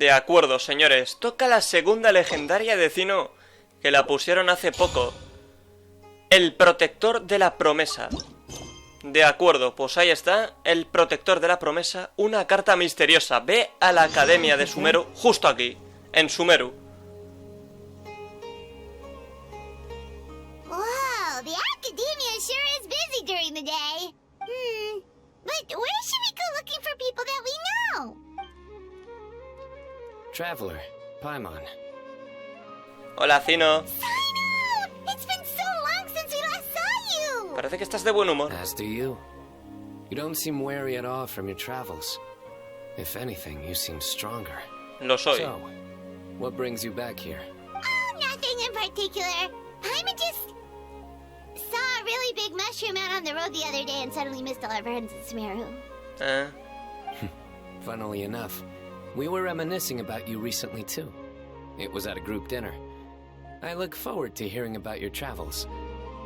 De acuerdo, señores. Toca la segunda legendaria de Cyno, que la pusieron hace poco. El protector de la promesa. De acuerdo, pues ahí está. El protector de la promesa. Una carta misteriosa. Ve a la academia de Sumeru, justo aquí, en Sumeru. Wow, the academia sure is busy during the day. But where should we go looking for people that we know? Traveler, Paimon. Hola, Cyno. Cyno! It's been so long since we last saw you! Parece que estás de buen humor. As do you. You don't seem weary at all from your travels. If anything, you seem stronger. Lo soy. So, what brings you back here? Oh, nothing in particular. Paimon just saw a really big mushroom out on the road the other day and suddenly missed all our friends in Sumeru. Funnily enough, we were reminiscing about you recently too. It was at a group dinner. I look forward to hearing about your travels.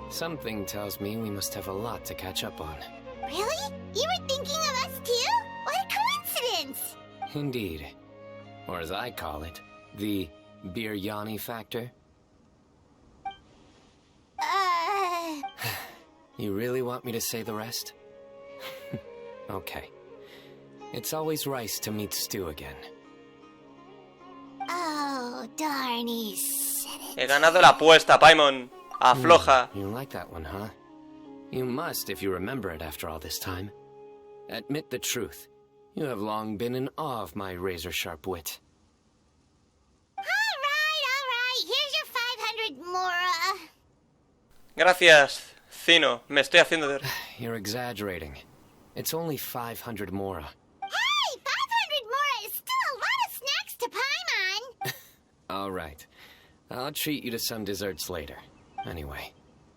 Something tells me we must have a lot to catch up on. Really? You were thinking of us too? What a coincidence! Indeed. Or as I call it, the biryani factor. You really want me to say the rest? Okay. It's always rice to meet stew again. Oh, darn, he said it. He ganado la apuesta, Paimon. Afloja. You like that one, huh? You must if you remember it after all this time. Admit the truth. You have long been in awe of my razor-sharp wit. All right. Here's your 500 mora. Gracias, Cyno. Me estoy haciendo de... You're exaggerating. It's only 500 mora. Hey, 500 mora is still a lot of snacks to Paimon. All right. I'll treat you to some desserts later. Anyway,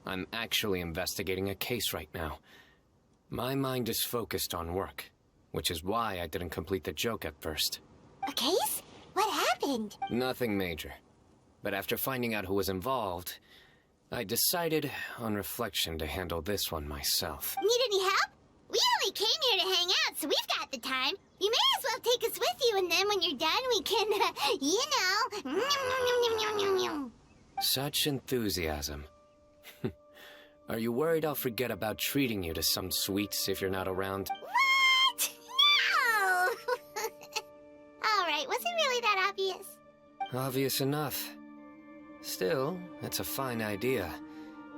I'm actually investigating a case right now. My mind is focused on work, which is why I didn't complete the joke at first. A case? What happened? Nothing major. But after finding out who was involved, I decided, on reflection, to handle this one myself. Need any help? We only came here to hang out, so we've got the time. You may as well take us with you, and then when you're done, we can, you know... Such enthusiasm. Are you worried I'll forget about treating you to some sweets if you're not around? What? No! All right, was it really that obvious? Obvious enough. Still, it's a fine idea.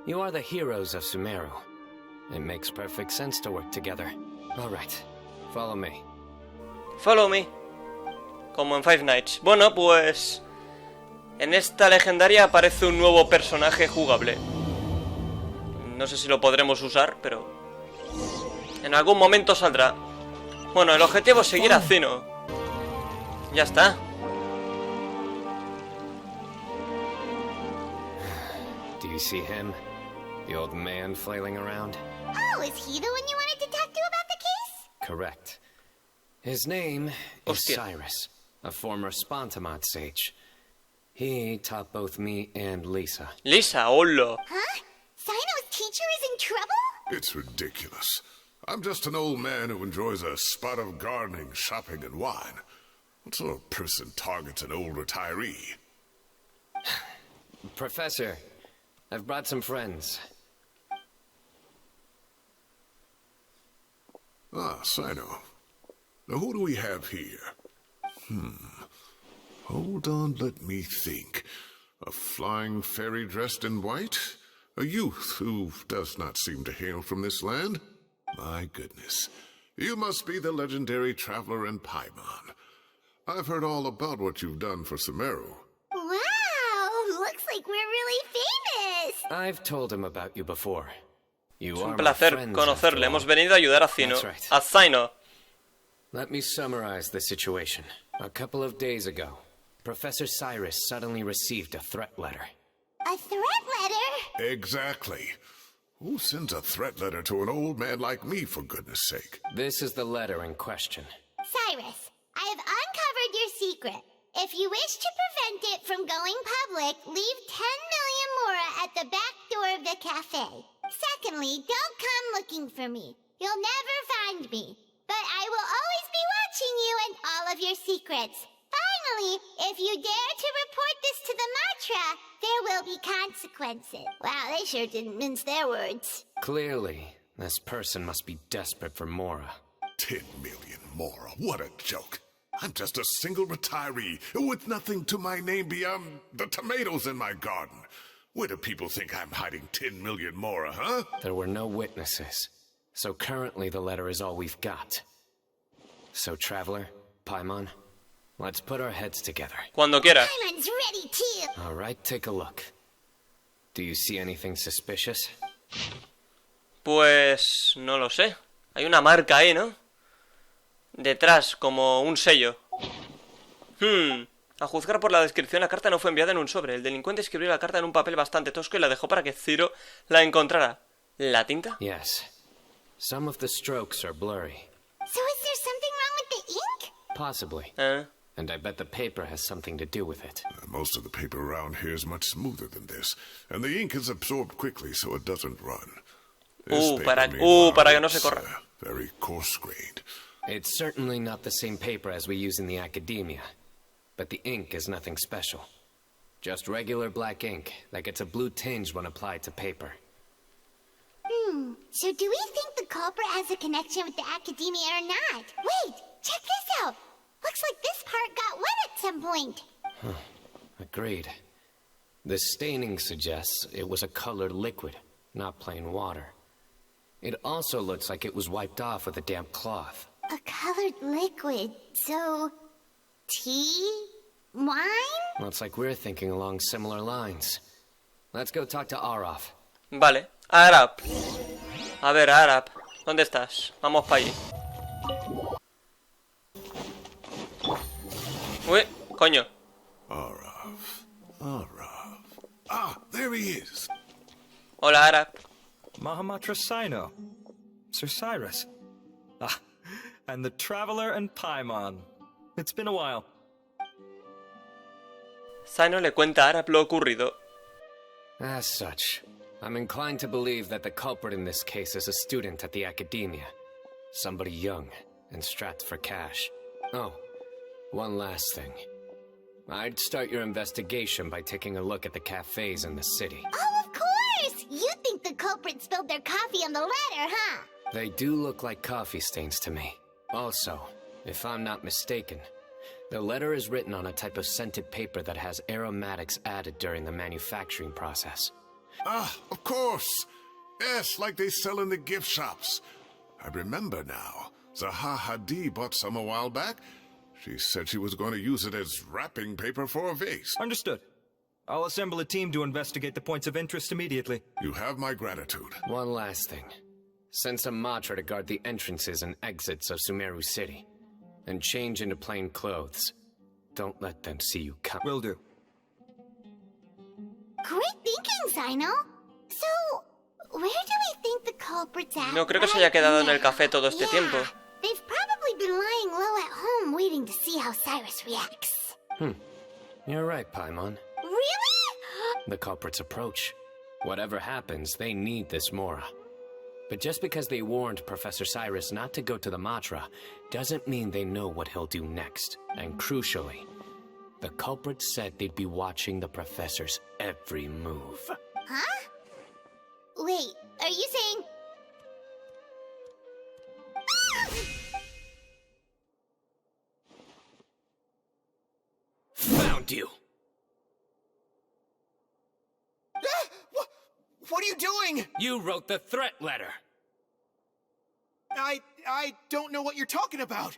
You are the heroes of Sumeru. It makes perfect sense to work together. All right, follow me. Follow me. Como en Five Nights. Bueno, pues... en esta legendaria aparece un nuevo personaje jugable. No sé si lo podremos usar, pero... en algún momento saldrá. Bueno, el objetivo es seguir a Cyno. Ya está. Do you see him? The old man flailing around? Oh, is he the one you wanted to talk to about the case? Correct. His name is Hostia. Cyrus, a former Spontamot sage. He taught both me and Lisa. Lisa, hola. Huh? Cyno's teacher is in trouble? It's ridiculous. I'm just an old man who enjoys a spot of gardening, shopping, and wine. What sort of person targets an old retiree? Professor, I've brought some friends. Ah, Cyno. Now who do we have here? Hold on, let me think. A flying fairy dressed in white? A youth who does not seem to hail from this land? My goodness. You must be the legendary traveler in Paimon. I've heard all about what you've done for Sumeru. Wow, looks like we're really famous. I've told him about you before. You Es are un my placer friends, conocerle. after all. Hemos venido a ayudar a Cyno. That's right. A Cyno. Let me summarize the situation. A couple of days ago, Professor Cyrus suddenly received a threat letter. A threat letter? Exactly. Who sends a threat letter to an old man like me, for goodness sake? This is the letter in question. Cyrus, I have uncovered your secret. If you wish to prevent it from going public, leave 10 million mora at the back door of the cafe. Secondly, don't come looking for me. You'll never find me. But I will always be watching you and all of your secrets. finally, if you dare to report this to the Matra, there will be consequences. Wow, they sure didn't mince their words. Clearly, this person must be desperate for Mora. 10 million more. What a joke. I'm just a single retiree with nothing to my name beyond the tomatoes in my garden. Where do people think I'm hiding 10 million more, huh? There were no witnesses, so currently the letter is all we've got. So, Traveler, Paimon, let's put our heads together. Cuando quiera. Paimon's ready too. All right, take a look. Do you see anything suspicious? Pues no lo sé. Hay una marca ahí, ¿no? Detrás, como un sello. A juzgar por la descripción, la carta no fue enviada en un sobre. El delincuente escribió la carta en un papel bastante tosco y la dejó para que Cyno la encontrara. ¿La tinta? Yes. Some of the strokes are blurry. So is there something wrong with the ink? Possibly. And I bet the paper has something to do with it. Most of the paper around here is much smoother than this, and the ink is absorbed quickly so it doesn't run. Para que no se corra. Very coarse-grained. It's certainly not the same paper as we use in the academia, but the ink is nothing special. Just regular black ink that gets a blue tinge when applied to paper. So do we think the culprit has a connection with the academia or not? Wait, check this out. Looks like this part got wet at some point. Agreed. The staining suggests it was a colored liquid, not plain water. It also looks like it was wiped off with a damp cloth. A colored liquid, so... tea? Wine? Looks like we're thinking along similar lines. Let's go talk to Araf. Vale. Arap. A ver, Arap. ¿Dónde estás? Vamos para allí. Uy, coño. Araf. Ah, there he is. Hola, Arap. Mahamatra Cyno. Sir Cyrus. Ah, and the Traveler and Paimon. It's been a while. Cyno le cuenta a Arap lo ocurrido. As such, I'm inclined to believe that the culprit in this case is a student at the academia. Somebody young and strapped for cash. Oh, one last thing. I'd start your investigation by taking a look at the cafes in the city. Oh, of course! You think the culprit spilled their coffee on the ladder, huh? They do look like coffee stains to me. Also, if I'm not mistaken, the letter is written on a type of scented paper that has aromatics added during the manufacturing process. Ah, of course. Yes, like they sell in the gift shops. I remember now. Zaha Hadi bought some a while back. She said she was going to use it as wrapping paper for a vase. Understood. I'll assemble a team to investigate the points of interest immediately. You have my gratitude. One last thing. Send some Matra to guard the entrances and exits of Sumeru City. And change into plain clothes. Don't let them see you come. Will do. Great thinking, Cyno. So, where do we think the culprit's at? No creo que se haya quedado en el café todo este tiempo. They've probably been lying low at home waiting to see how Cyrus reacts. You're right, Paimon. Really? The culprits approach. Whatever happens, they need this Mora. But just because they warned Professor Cyrus not to go to the Matra, doesn't mean they know what he'll do next. And crucially, the culprits said they'd be watching the professor's every move. Huh? Wait, are you saying... Found you! What are you doing? You wrote the threat letter! I don't know what you're talking about.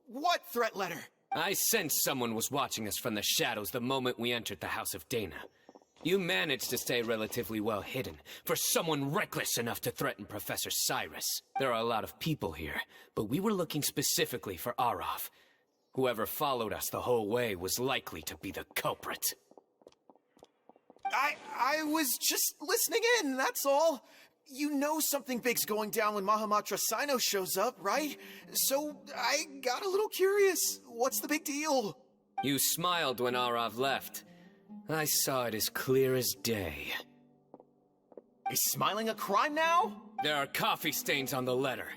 What threat letter? I sensed someone was watching us from the shadows the moment we entered the House of Dana. You managed to stay relatively well hidden for someone reckless enough to threaten Professor Cyrus. There are a lot of people here, but we were looking specifically for Araf. Whoever followed us the whole way was likely to be the culprit. I was just listening in, that's all. You know something big's going down when Mahamatra Cyno shows up, right? So I got a little curious. What's the big deal? You smiled when Araf left. I saw it as clear as day. Is smiling a crime now? There are coffee stains on the letter.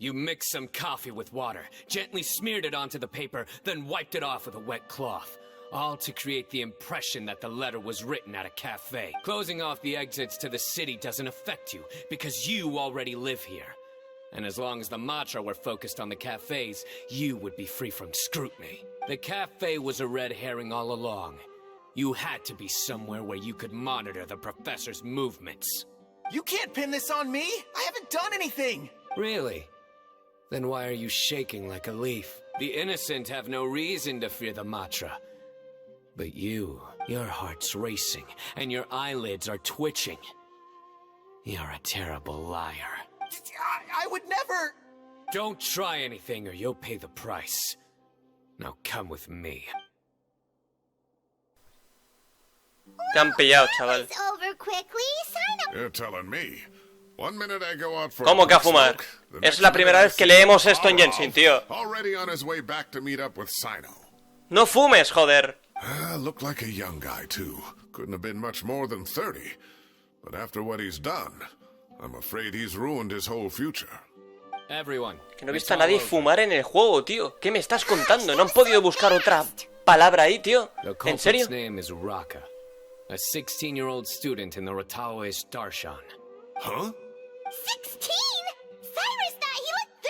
You mixed some coffee with water, gently smeared it onto the paper, then wiped it off with a wet cloth. All to create the impression that the letter was written at a cafe. Closing off the exits to the city doesn't affect you, because you already live here. And as long as the Matra were focused on the cafes, you would be free from scrutiny. The cafe was a red herring all along. You had to be somewhere where you could monitor the professor's movements. You can't pin this on me! I haven't done anything! Really? Then why are you shaking like a leaf? The innocent have no reason to fear the Matra. But you, your heart's racing, and your eyelids are twitching. You're a terrible liar. I would never... Don't try anything or you'll pay the price. Now come with me. Te han pillado, chaval. It's over quickly. Cyno. You're telling me. 1 minute I go out for ¿Cómo que a quick fumar? smoke, the Es next la primera minute vez que I see leemos esto en Ralph Genshin, tío. already on his way back to meet up with Cyno. No fumes, joder. Looked like a young guy, too. Couldn't have been much more than 30. But after what he's done, I'm afraid he's ruined his whole future. Everyone. Que no he visto a nadie fumar en el juego, tío. ¿Qué me estás contando? ¿No han podido buscar otra palabra ahí, tío? The ¿En serio? culprit's name is Raka, a 16-year-old student in the Rataoe Darshan. Huh? 16? Cyrus thought he looked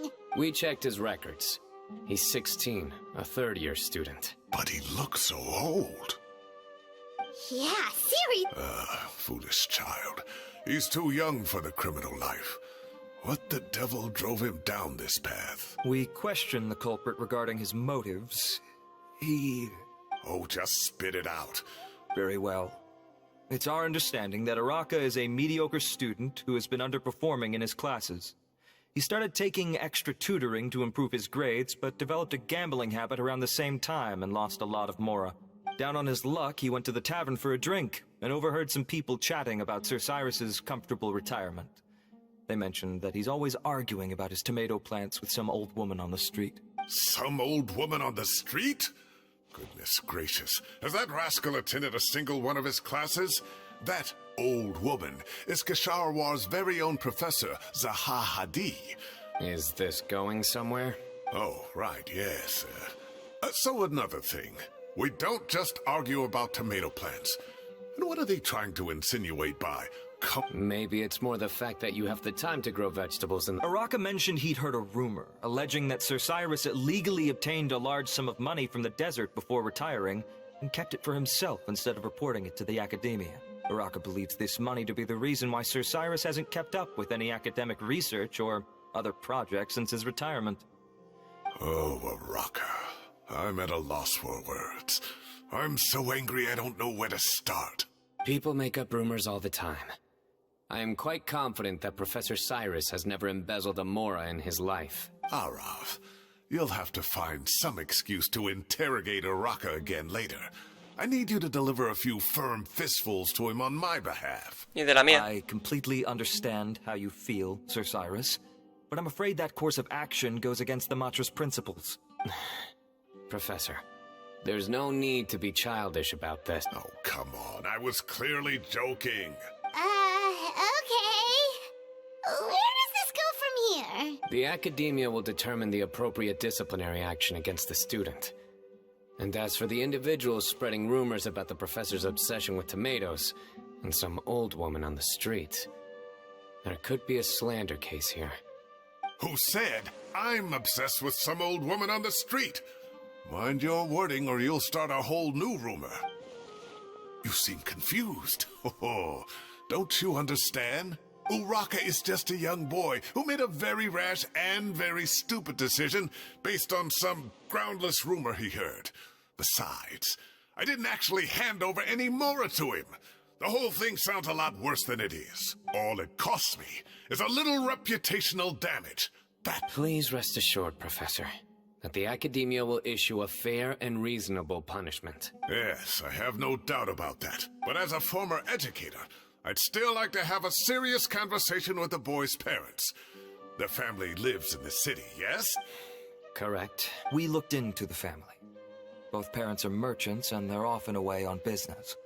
30-something! We checked his records. He's 16, a third-year student. But he looks so old. Yeah, seriously. Foolish child. He's too young for the criminal life. What the devil drove him down this path? We questioned the culprit regarding his motives. He... Oh, just spit it out. Very well. It's our understanding that Araka is a mediocre student who has been underperforming in his classes. He started taking extra tutoring to improve his grades, but developed a gambling habit around the same time and lost a lot of mora. Down on his luck, he went to the tavern for a drink and overheard some people chatting about Sir Cyrus's comfortable retirement. They mentioned that he's always arguing about his tomato plants with some old woman on the street. Some old woman on the street? Goodness gracious. Has that rascal attended a single one of his classes? That old woman is Kasharwar's very own professor, Zaha Hadi. Is this going somewhere? Oh, right, yes. So another thing. We don't just argue about tomato plants. And what are they trying to insinuate by... Maybe it's more the fact that you have the time to grow vegetables and... Araka mentioned he'd heard a rumor, alleging that Sir Cyrus illegally obtained a large sum of money from the desert before retiring, and kept it for himself instead of reporting it to the academia. Araka believes this money to be the reason why Sir Cyrus hasn't kept up with any academic research or other projects since his retirement. Oh, Araka. I'm at a loss for words. I'm so angry I don't know where to start. People make up rumors all the time. I am quite confident that Professor Cyrus has never embezzled a mora in his life. Arav, you'll have to find some excuse to interrogate Araka again later. I need you to deliver a few firm fistfuls to him on my behalf. Y de la mía. I completely understand how you feel, Sir Cyrus, but I'm afraid that course of action goes against the Matra's principles. Professor, there's no need to be childish about this. Oh, come on. I was clearly joking. Okay. Where does this go from here? The academia will determine the appropriate disciplinary action against the student. And as for the individuals spreading rumors about the professor's obsession with tomatoes and some old woman on the street, there could be a slander case here. Who said I'm obsessed with some old woman on the street? Mind your wording or you'll start a whole new rumor. You seem confused. Oh, don't you understand? Uraka is just a young boy who made a very rash and very stupid decision based on some groundless rumor he heard. Besides, I didn't actually hand over any mora to him. The whole thing sounds a lot worse than it is. All it costs me is a little reputational damage. That... Please rest assured, Professor, that the academia will issue a fair and reasonable punishment. Yes, I have no doubt about that. But as a former educator, I'd still like to have a serious conversation with the boy's parents. Their family lives in the city, yes? Correct. We looked into the family. Both parents are merchants and they're often away on business.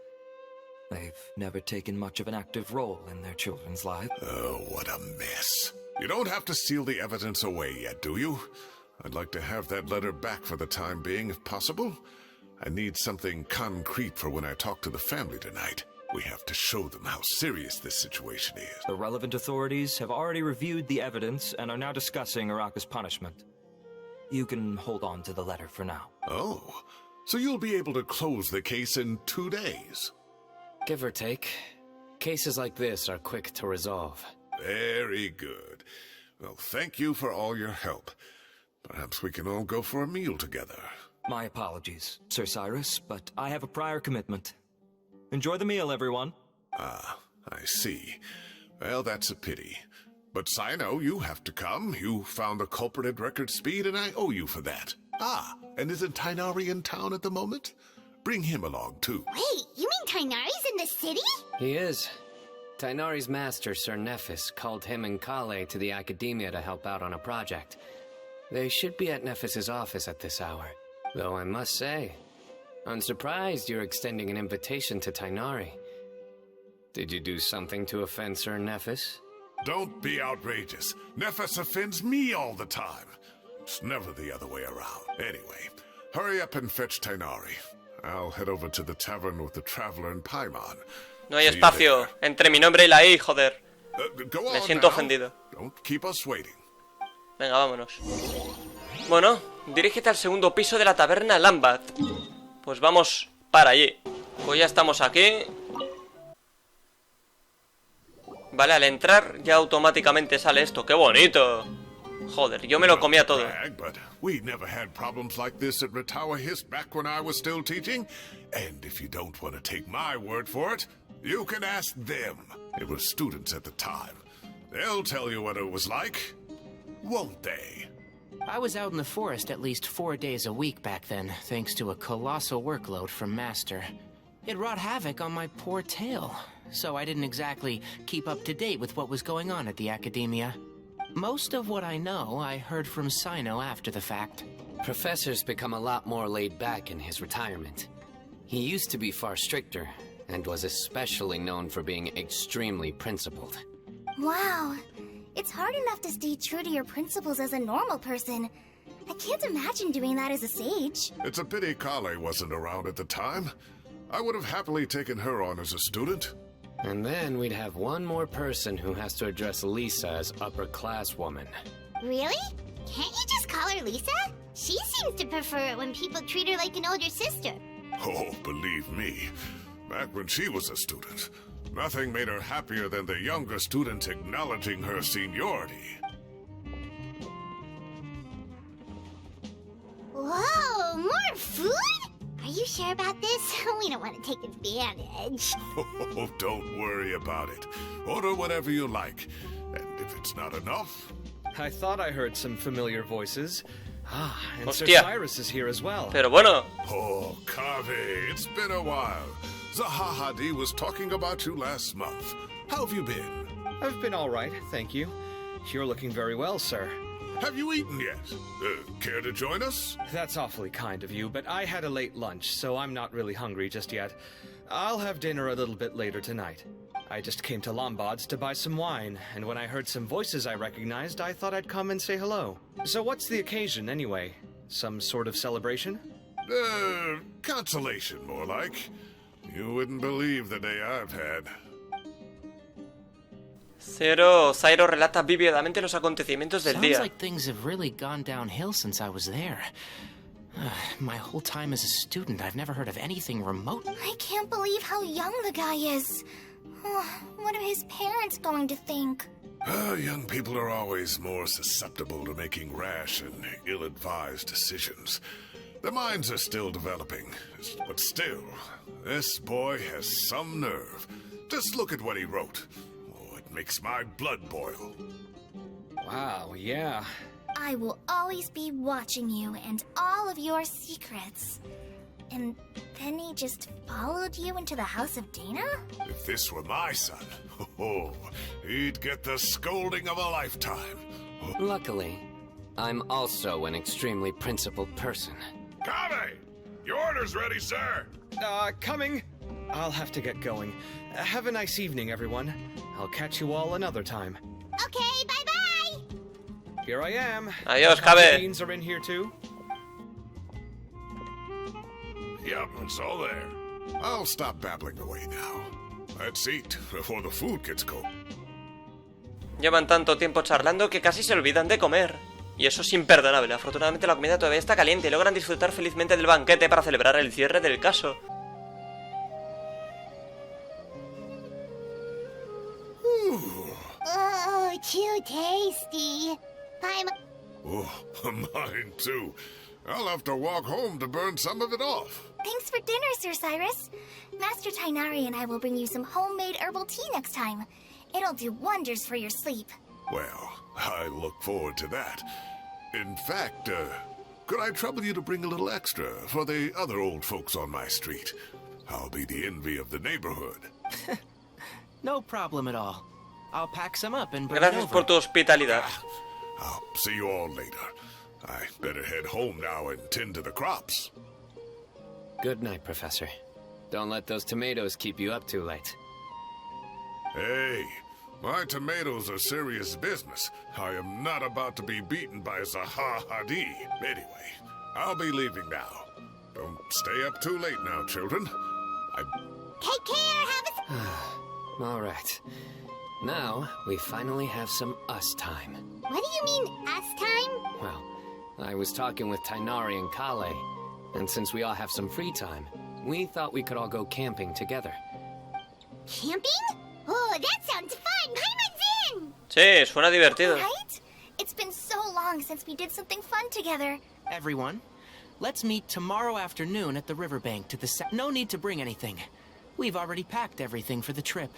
They've never taken much of an active role in their children's lives. Oh, what a mess. You don't have to seal the evidence away yet, do you? I'd like to have that letter back for the time being, if possible. I need something concrete for when I talk to the family tonight. We have to show them how serious this situation is. The relevant authorities have already reviewed the evidence and are now discussing Araka's punishment. You can hold on to the letter for now. Oh, so you'll be able to close the case in 2 days. Give or take. Cases like this are quick to resolve. Very good. Well, thank you for all your help. Perhaps we can all go for a meal together. My apologies, Sir Cyrus, but I have a prior commitment. Enjoy the meal, everyone. Ah, I see. Well, that's a pity. But Cyno, you have to come. You found the culprit at record speed, and I owe you for that. Ah, and isn't Tighnari in town at the moment? Bring him along, too. Wait, you mean Tighnari's in the city? He is. Tighnari's master, Sir Nephis, called him and Kale to the academia to help out on a project. They should be at Nephis's office at this hour. Though I must say, I'm surprised you're extending an invitation to Tighnari. Did you do something to offend Sir Nephis? Don't be outrageous. Nephis offends me all the time. It's never the other way around. Anyway, hurry up and fetch Tighnari. I'll head over to the tavern with the traveler and Paimon. No hay espacio entre mi nombre y la I, joder. Go on Me siento now. ofendido. Don't keep us waiting. Venga, vámonos. Bueno, dirígete al segundo piso de la taberna Lambat. Pues vamos para allí. Pues ya estamos aquí. Vale, al entrar ya automáticamente sale esto. ¡Qué bonito! Joder, yo me lo comía todo. But we never had problems like this at Ratawa Hist back when I was still teaching. And if you don't want to take my word for it, you can ask them. It was students at the time. They'll tell you what it was like, won't they? I was out in the forest at least 4 days a week back then, thanks to a colossal workload from Master. It wrought havoc on my poor tail, so I didn't exactly keep up to date with what was going on at the academia. Most of what I know, I heard from Cyno after the fact. Professor's become a lot more laid back in his retirement. He used to be far stricter, and was especially known for being extremely principled. Wow. It's hard enough to stay true to your principles as a normal person. I can't imagine doing that as a sage. It's a pity Kale wasn't around at the time. I would have happily taken her on as a student. And then we'd have one more person who has to address Lisa as upper-class woman. Really? Can't you just call her Lisa? She seems to prefer it when people treat her like an older sister. Oh, believe me, back when she was a student, nothing made her happier than the younger students acknowledging her seniority. Whoa, more food? Are you sure about this? We don't want to take advantage. Oh, don't worry about it. Order whatever you like. And if it's not enough... I thought I heard some familiar voices. Ah, and Sir Hostia. Cyrus is here as well. Pero bueno, Oh, Kaveh, it's been a while. Zahahadi was talking about you last month. How have you been? I've been all right, thank you. You're looking very well, sir. Have you eaten yet? Care to join us? That's awfully kind of you, but I had a late lunch, so I'm not really hungry just yet. I'll have dinner a little bit later tonight. I just came to Lombard's to buy some wine, and when I heard some voices I recognized, I thought I'd come and say hello. So what's the occasion, anyway? Some sort of celebration? Consolation, more like. You wouldn't believe the day I've had. Cyro relata vívidamente los acontecimientos del Sounds día. like things have really gone downhill since I was there. My whole time as a student, I've never heard of anything remote. I can't believe how young the guy is. What are his parents going to think? Young people are always more susceptible to making rash and ill-advised decisions. Their minds are still developing, but still, this boy has some nerve. Just look at what he wrote. Oh, it makes my blood boil. Wow, yeah. I will always be watching you and all of your secrets. And then he just followed you into the house of Dana? If this were my son, he'd get the scolding of a lifetime. Luckily, I'm also an extremely principled person. Kaveh! Your order's ready, sir! Coming. I'll have to get going. Have a nice evening, everyone. I'll catch you all another time. Okay, bye-bye! Here I am. Adiós, Jabe. Beans are in here too. Yep, it's all there. I'll stop babbling away now. Let's eat before the food gets cold. Llevan tanto tiempo charlando que casi se olvidan de comer. Y eso es imperdonable. Afortunadamente la comida todavía está caliente y logran disfrutar felizmente del banquete para celebrar el cierre del caso. Oh, too tasty. Oh, mine too. I'll have to walk home to burn some of it off. Thanks for dinner, Sir Cyrus. Master Tighnari and I will bring you some homemade herbal tea next time. It'll do wonders for your sleep. Well, I look forward to that. In fact, could I trouble you to bring a little extra for the other old folks on my street? I'll be the envy of the neighborhood. No problem at all. I'll pack some up and bring Gracias it por over. tu hospitalidad. I'll see you all later. I better head home now and tend to the crops. Good night, Professor. Don't let those tomatoes keep you up too late. Hey, my tomatoes are serious business. I am not about to be beaten by Zaha Hadi. Anyway, I'll be leaving now. Don't stay up too late now, children. Take care, have a... All right. Now, we finally have some us time. What do you mean, us time? Well, I was talking with Tighnari and Kale, and since we all have some free time, we thought we could all go camping together. Camping? Oh, that sounds fun! Paimon's in! Sí, suena divertido. Right? It's been so long since we did something fun together. Everyone, let's meet tomorrow afternoon at the riverbank to the No need to bring anything. We've already packed everything for the trip.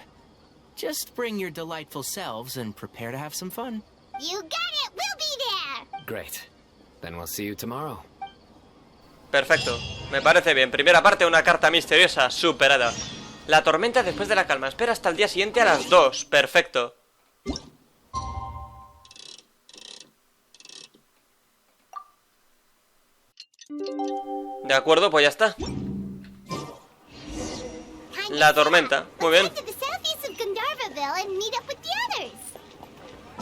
Just bring your delightful selves and prepare to have some fun. You got it! We'll be there! Great. Then we'll see you tomorrow. Perfecto, me parece bien. Primera parte, una carta misteriosa superada. La tormenta después de la calma. Espera hasta el día siguiente a las 2. Perfecto. De acuerdo, pues ya está. La tormenta, muy bien.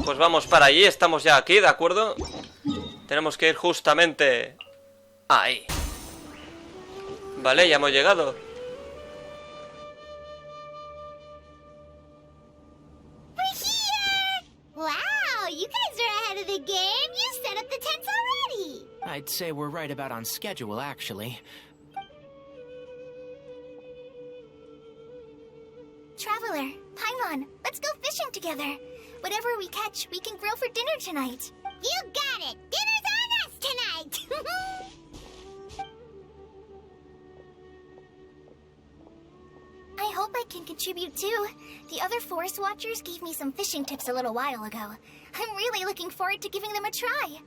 Pues vamos para allí, estamos ya aquí, ¿de acuerdo? Tenemos que ir justamente ahí. Vale, ya hemos llegado. Wow, you guys are ahead of the game. You set up the tents already. I'd say we're right about on schedule, actually. Traveler, Paimon, let's go fishing together. Whatever we catch, we can grill for dinner tonight. You got it! Dinner's on us tonight! I hope I can contribute too. The other forest watchers gave me some fishing tips a little while ago. I'm really looking forward to giving them a try.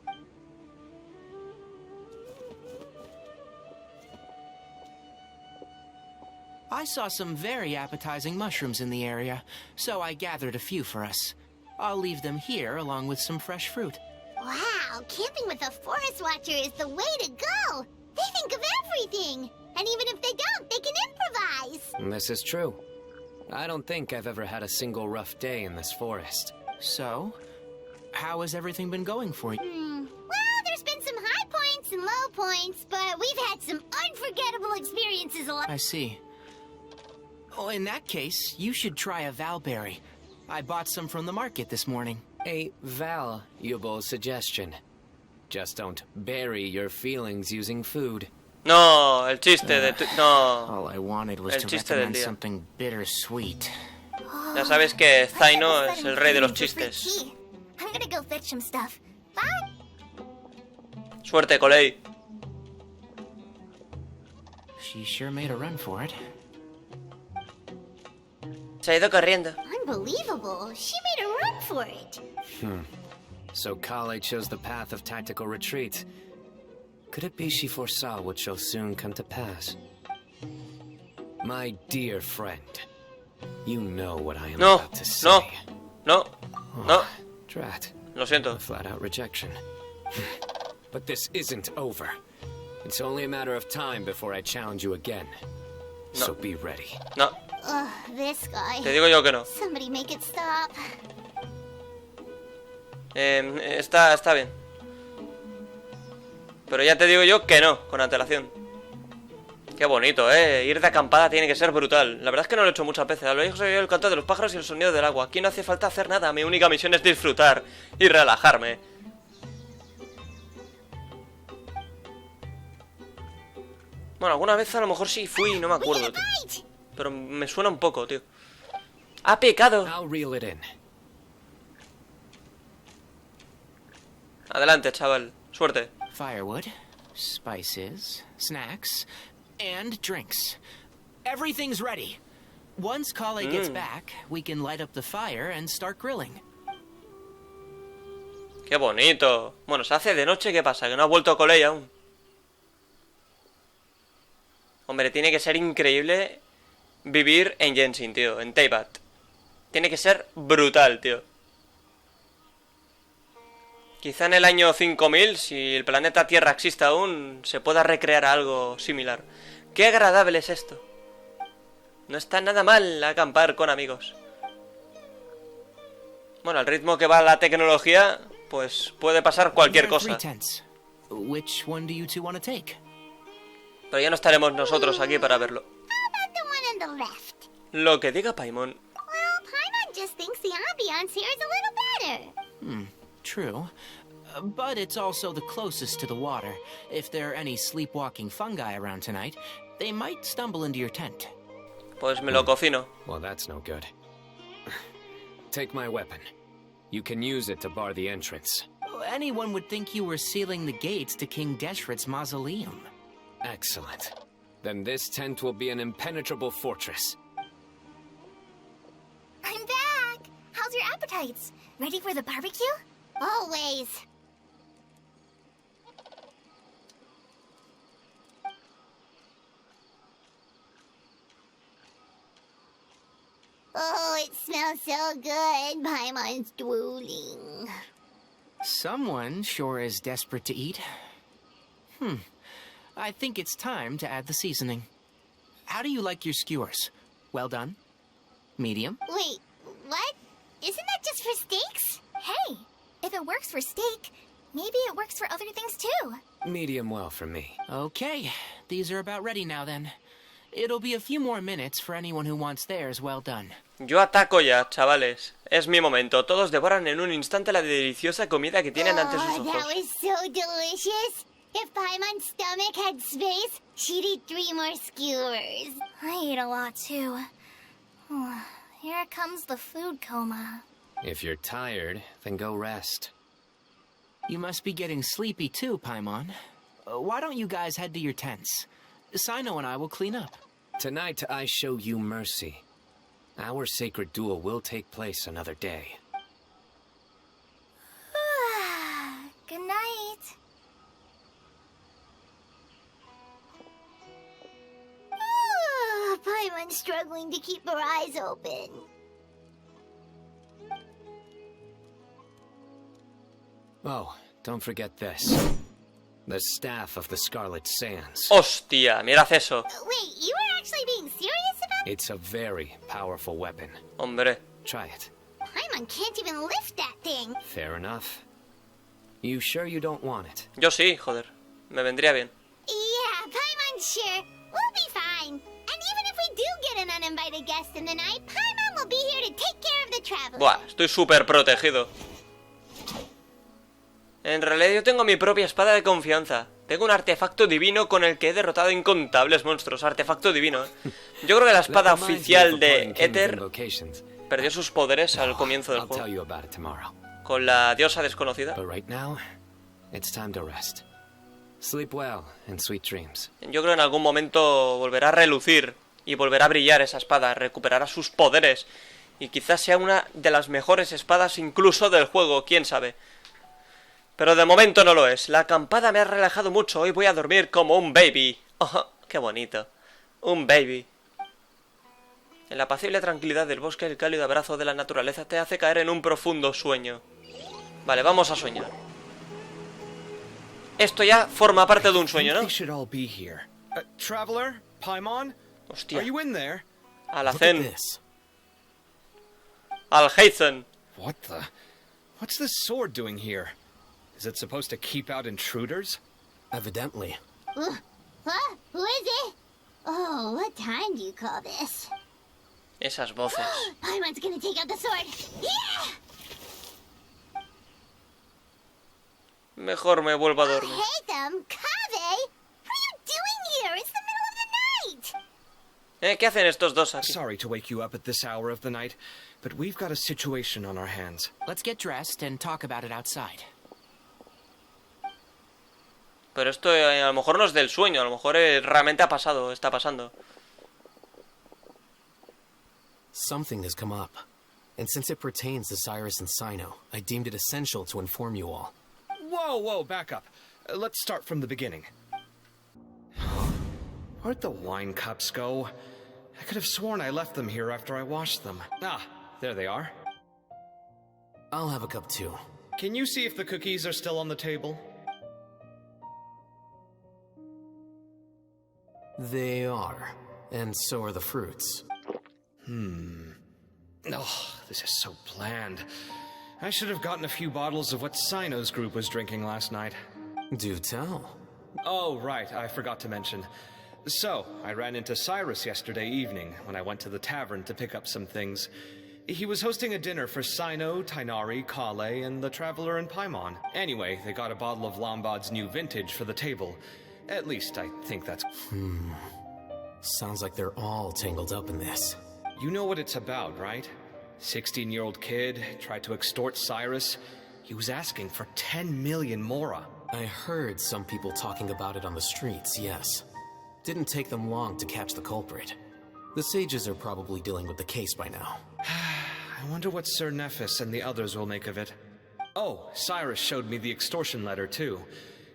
I saw some very appetizing mushrooms in the area, so I gathered a few for us. I'll leave them here along with some fresh fruit. Wow, camping with a forest watcher is the way to go! They think of everything! And even if they don't, they can improvise! This is true. I don't think I've ever had a single rough day in this forest. So, how has everything been going for you? Well, there's been some high points and low points, but we've had some unforgettable experiences along. I see. Oh, in that case, you should try a valberry. I bought some from the market this morning. A valuable suggestion. Just don't bury your feelings using food. No, el chiste de... No. All I wanted was El to chiste del recommend día. something bittersweet. Ya sabes que Cyno es el rey de los chistes. I'm gonna go fetch some stuff. Bye! Suerte, Coley. She sure made a run for it. Se ha ido corriendo. Unbelievable! She made a run for it! So Kale chose the path of tactical retreat. Could it be she foresaw what shall soon come to pass? My dear friend, you know what I am No, about to say. no, no. Drat. Lo siento. A flat-out rejection. But this isn't over. It's only a matter of time before I challenge you again. No. So be ready. No, Ugh, this guy. te digo yo que no. Somebody make it stop. Está bien. Pero ya te digo yo que no, con antelación. Qué bonito, ir de acampada tiene que ser brutal. La verdad es que no lo he hecho muchas veces. A lo lejos oigo el canto de los pájaros y el sonido del agua. Aquí no hace falta hacer nada. Mi única misión es disfrutar y relajarme. Bueno, alguna vez a lo mejor sí fui y no me acuerdo, tío. Pero me suena un poco, tío. ¡Ha pecado! Adelante, chaval. Suerte. Firewood, spices, snacks, and drinks. Everything's ready. Once Kale gets back, we can light up the fire and start grilling. ¡Qué bonito! Bueno, se hace de noche, ¿qué pasa? Que no ha vuelto Kale aún. Hombre, tiene que ser increíble vivir en Genshin, tío, en Impact. Tiene que ser brutal, tío. Quizá en el año 5000, si el planeta Tierra existe aún, se pueda recrear algo similar. ¡Qué agradable es esto! No está nada mal acampar con amigos. Bueno, al ritmo que va la tecnología, pues puede pasar cualquier cosa. Which one do you two want to take? Pero ya no estaremos nosotros aquí para verlo. How about the one on the left? Lo que diga Paimon. Well, Paimon just thinks the ambiance here is a little better. True. But it's also the closest to the water. If there are any sleepwalking fungi around tonight, they might stumble into your tent. Pues me lo cocino. Well, that's no good. Take my weapon. You can use it to bar the entrance. Anyone would think you were sealing the gates to King Deshret's mausoleum. Excellent. Then this tent will be an impenetrable fortress. I'm back. How's your appetites? Ready for the barbecue? Always. Oh, it smells so good. Paimon's drooling. Someone sure is desperate to eat. I think it's time to add the seasoning. How do you like your skewers? Well done? Medium? Wait, what? Isn't that just for steaks? Hey, if it works for steak, maybe it works for other things too. Medium well for me. Okay, these are about ready now then. It'll be a few more minutes for anyone who wants theirs well done. Yo ataco ya, chavales. Es mi momento. Todos devoran en un instante la deliciosa comida que tienen ante sus ojos. That was so delicious. If Paimon's stomach had space, she'd eat 3 more skewers. I ate a lot too. Here comes the food coma. If you're tired, then go rest. You must be getting sleepy too, Paimon. Why don't you guys head to your tents? Cyno and I will clean up. Tonight I show you mercy. Our sacred duel will take place another day. Good night. Paimon's struggling to keep her eyes open. Oh, don't forget this. The staff of the Scarlet Sands. ¡Hostia! Mirad eso. Wait, you were actually being serious about It's a very powerful weapon. Hombre. Try it. Paimon can't even lift that thing. Fair enough. You sure you don't want it? Yo sí, joder. Me vendría bien. Yeah, Paimon's sure. We'll be fine. And even if we do get an uninvited guest in the night, Paimon will be here to take care of the traveler. Buah, estoy súper protegido. En realidad yo tengo mi propia espada de confianza. Tengo un artefacto divino con el que he derrotado incontables monstruos. Artefacto divino, Yo creo que la espada oficial de Éter perdió sus poderes al comienzo del juego. Con la diosa desconocida. Yo creo que en algún momento volverá a relucir y volverá a brillar esa espada. Recuperará sus poderes. Y quizás sea una de las mejores espadas incluso del juego, quién sabe. Pero de momento no lo es. La acampada me ha relajado mucho. Hoy voy a dormir como un baby. Oh, qué bonito. Un baby. En la apacible tranquilidad del bosque, el cálido abrazo de la naturaleza te hace caer en un profundo sueño. Vale, vamos a soñar. Esto ya forma parte de un sueño, ¿no? Traveler, Paimon, Hostia. are you in there? Alacén. Alheizen. What What's this sword doing here? Is it supposed to keep out intruders? Evidently. Huh? Who is it? Oh, what time do you call this? Esas voces. Paimon's gonna take out the sword. Yeah! Mejor me vuelvo a dormir. Hey them, Kave! What are you doing here? It's the middle of the night! ¿Qué hacen estos dos aquí? Sorry to wake you up at this hour of the night, but we've got a situation on our hands. Let's get dressed and talk about it outside. Pero esto a lo mejor no es del sueño, a lo mejor realmente ha pasado, está pasando. Something has come up, and since it pertains to Cyrus and Cyno, I deemed it essential to inform you all. Whoa, back up. Let's start from the beginning. Where'd the wine cups go? I could have sworn I left them here after I washed them. Ah, there they are. I'll have a cup too. Can you see if the cookies are still on the table? They are, and so are the fruits. Oh, this is so bland. I should have gotten a few bottles of what Cyno's group was drinking last night. Do tell. Oh, right, I forgot to mention. So, I ran into Cyrus yesterday evening when I went to the tavern to pick up some things. He was hosting a dinner for Cyno, Tighnari, Kale, and the Traveler and Paimon. Anyway, they got a bottle of Lombard's new vintage for the table. At least, I think that's... Sounds like they're all tangled up in this. You know what it's about, right? 16-year-old kid tried to extort Cyrus. He was asking for 10 million mora. I heard some people talking about it on the streets, yes. Didn't take them long to catch the culprit. The sages are probably dealing with the case by now. I wonder what Sir Nephis and the others will make of it. Oh, Cyrus showed me the extortion letter, too.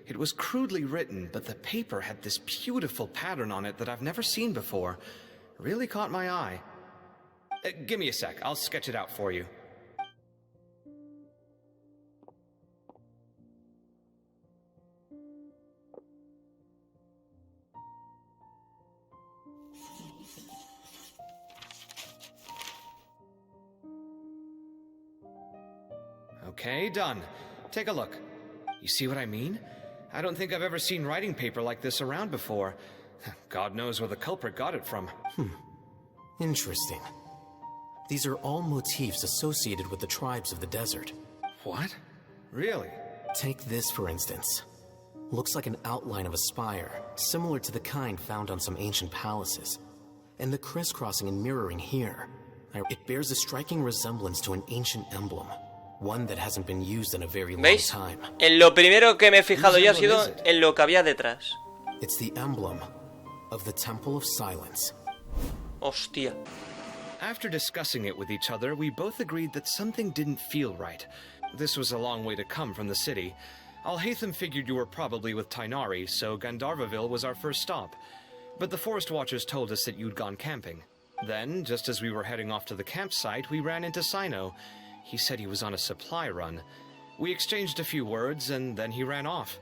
It was crudely written, but the paper had this beautiful pattern on it that I've never seen before. Really caught my eye. Give me a sec, I'll sketch it out for you. Okay, done. Take a look. You see what I mean? I don't think I've ever seen writing paper like this around before. God knows where the culprit got it from. Interesting. These are all motifs associated with the tribes of the desert. What? Really? Take this, for instance. Looks like an outline of a spire, similar to the kind found on some ancient palaces. And the crisscrossing and mirroring here. It bears a striking resemblance to an ancient emblem. One that hasn't been used in a very long ¿Veis? time. En lo primero que me he fijado yo ha sido en lo que había detrás. It's the emblem of the Temple of Silence. Hostia. After discussing it with each other, we both agreed that something didn't feel right. This was a long way to come from the city. Alhaitham figured you were probably with Tighnari, so Gandharvaville was our first stop. But the Forest Watchers told us that you'd gone camping. Then, just as we were heading off to the campsite, we ran into Cyno. He said he was on a supply run. We exchanged a few words, and then he ran off.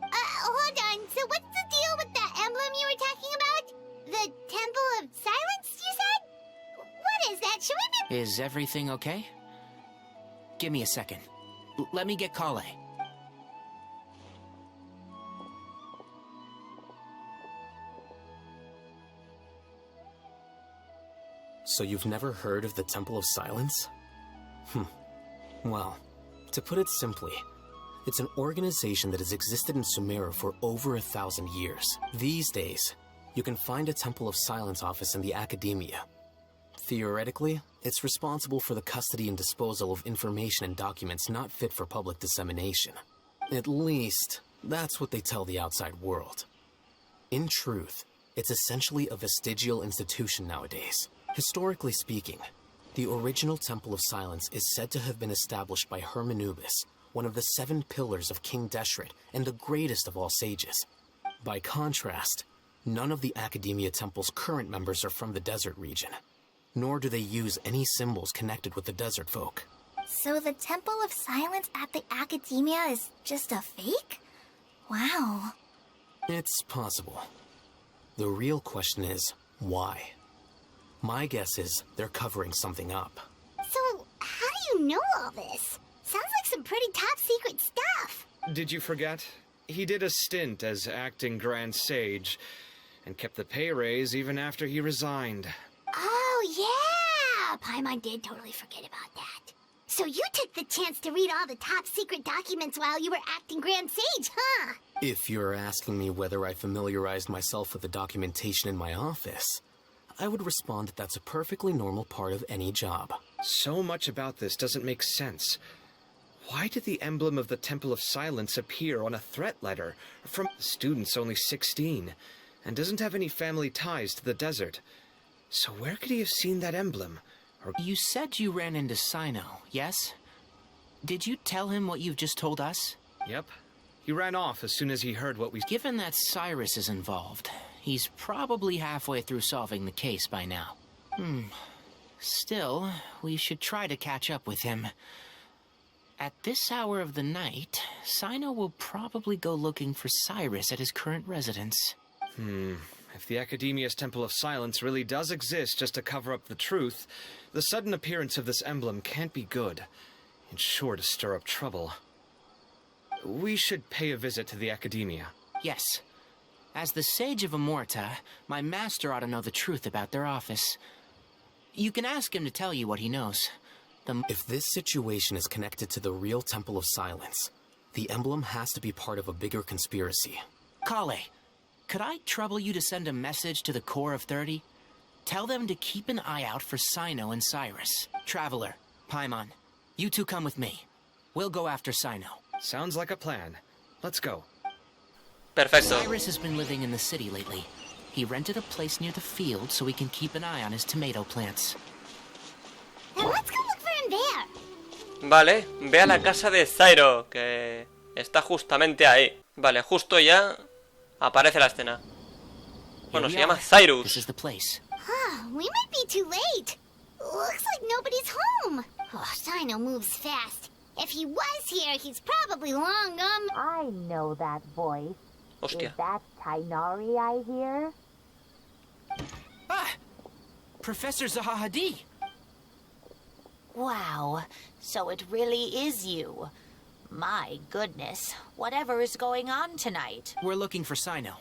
Hold on. So what's the deal with that emblem you were talking about? The Temple of Silence, you said? What is that? Should we be... Is everything okay? Give me a second. Let me get Kale. So you've never heard of the Temple of Silence? Well, to put it simply, it's an organization that has existed in Sumeru for over 1,000 years. These days, you can find a Temple of Silence office in the academia. Theoretically, it's responsible for the custody and disposal of information and documents not fit for public dissemination. At least, that's what they tell the outside world. In truth, it's essentially a vestigial institution nowadays. Historically speaking, the original Temple of Silence is said to have been established by Hermanubis, one of the 7 pillars of King Deshret and the greatest of all sages. By contrast, none of the Academia Temple's current members are from the desert region, nor do they use any symbols connected with the desert folk. So the Temple of Silence at the Academia is just a fake? Wow. It's possible. The real question is, why? My guess is they're covering something up. So, how do you know all this? Sounds like some pretty top secret stuff. Did you forget? He did a stint as acting Grand Sage, and kept the pay raise even after he resigned. Oh, yeah! Paimon did totally forget about that. So you took the chance to read all the top secret documents while you were acting Grand Sage, huh? If you're asking me whether I familiarized myself with the documentation in my office, I would respond that that's a perfectly normal part of any job. So much about this doesn't make sense. Why did the emblem of the Temple of Silence appear on a threat letter from the student's only 16, and doesn't have any family ties to the desert? So where could he have seen that emblem? Or... You said you ran into Cyno, yes? Did you tell him what you've just told us? Yep. He ran off as soon as he heard what we... Given that Cyrus is involved, he's probably halfway through solving the case by now. Still, we should try to catch up with him. At this hour of the night, Cyno will probably go looking for Cyrus at his current residence. If the Academia's Temple of Silence really does exist just to cover up the truth, the sudden appearance of this emblem can't be good. It's sure to stir up trouble. We should pay a visit to the Academia. Yes. As the Sage of Amorta, my master ought to know the truth about their office. You can ask him to tell you what he knows. If this situation is connected to the real Temple of Silence, the emblem has to be part of a bigger conspiracy. Kale, could I trouble you to send a message to the Core of 30? Tell them to keep an eye out for Cyno and Cyrus. Traveler, Paimon, you two come with me. We'll go after Cyno. Sounds like a plan. Let's go. Perfecto. Cyrus has been living in the city lately. He rented a place near the field so he can keep an eye on his tomato plants. And let's go look for him there. Vale, ve a la casa de Cyno, que está justamente ahí. Vale, justo ya aparece la escena. Bueno, se llama This Cyrus. is the place. We might be too late. Looks like nobody's home. Oh, Cyno moves fast. If he was here, he's probably long gone. I know that voice. Hostia. Is that Tainari I hear? Ah! Professor Zahahadi! Wow, so it really is you. My goodness, whatever is going on tonight? We're looking for Cyno.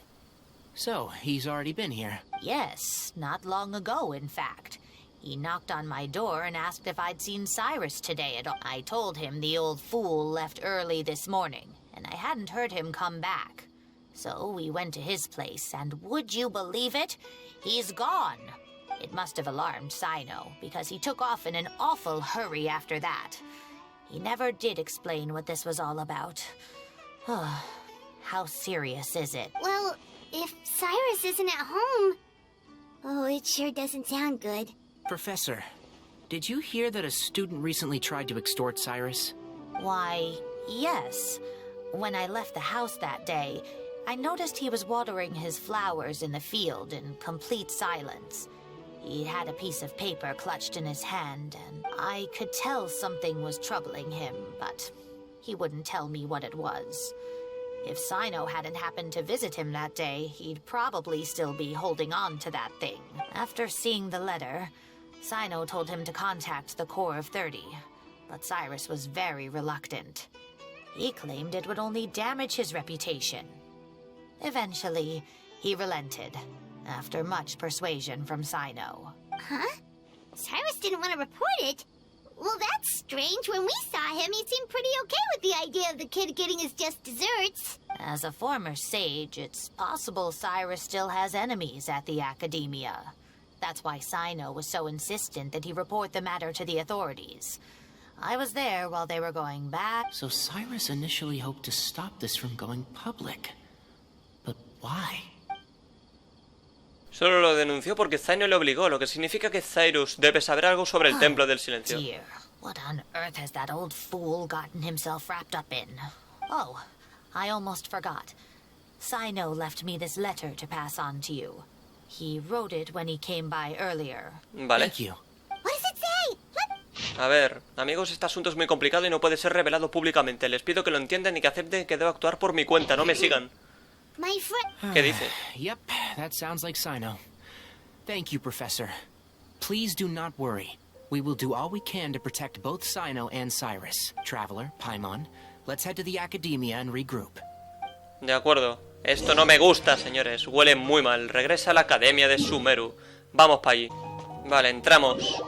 So, he's already been here. Yes, not long ago, in fact. He knocked on my door and asked if I'd seen Cyrus today at all. I told him the old fool left early this morning, and I hadn't heard him come back. So we went to his place, and would you believe it? He's gone. It must have alarmed Cyno, because he took off in an awful hurry after that. He never did explain what this was all about. How serious is it? Well, if Cyrus isn't at home... Oh, it sure doesn't sound good. Professor, did you hear that a student recently tried to extort Cyrus? Why, yes. When I left the house that day, I noticed he was watering his flowers in the field in complete silence. He had a piece of paper clutched in his hand, and I could tell something was troubling him, but he wouldn't tell me what it was. If Cyno hadn't happened to visit him that day, he'd probably still be holding on to that thing. After seeing the letter, Cyno told him to contact the Core of 30, but Cyrus was very reluctant. He claimed it would only damage his reputation. Eventually, he relented, after much persuasion from Cyno. Huh? Cyrus didn't want to report it? Well, that's strange. When we saw him, he seemed pretty okay with the idea of the kid getting his just desserts. As a former sage, it's possible Cyrus still has enemies at the Academia. That's why Cyno was so insistent that he report the matter to the authorities. I was there while they were going back. So Cyrus initially hoped to stop this from going public. But why? Solo lo denunció porque Cyno le obligó, lo que significa que Cyrus debe saber algo sobre el Templo del Silencio. Dear, what on earth has that old fool gotten himself wrapped up in? Oh, I almost forgot. Cyno left me this letter to pass on to you. He wrote it when he came by earlier. Vale. Thank you. What does it say? A ver, amigos, este asunto es muy complicado y no puede ser revelado públicamente. Les pido que lo entiendan y que acepten que debo actuar por mi cuenta, no me sigan. My friend... ¿Qué dice? Yep, that sounds like Cyno. Thank you, Professor. Please do not worry. We will do all we can to protect both Cyno and Cyrus. Traveler, Paimon, let's head to the academia and regroup. De acuerdo. Esto no me gusta, señores. Huele muy mal. Regresa a la academia de Sumeru. Vamos para allí. Vale, entramos.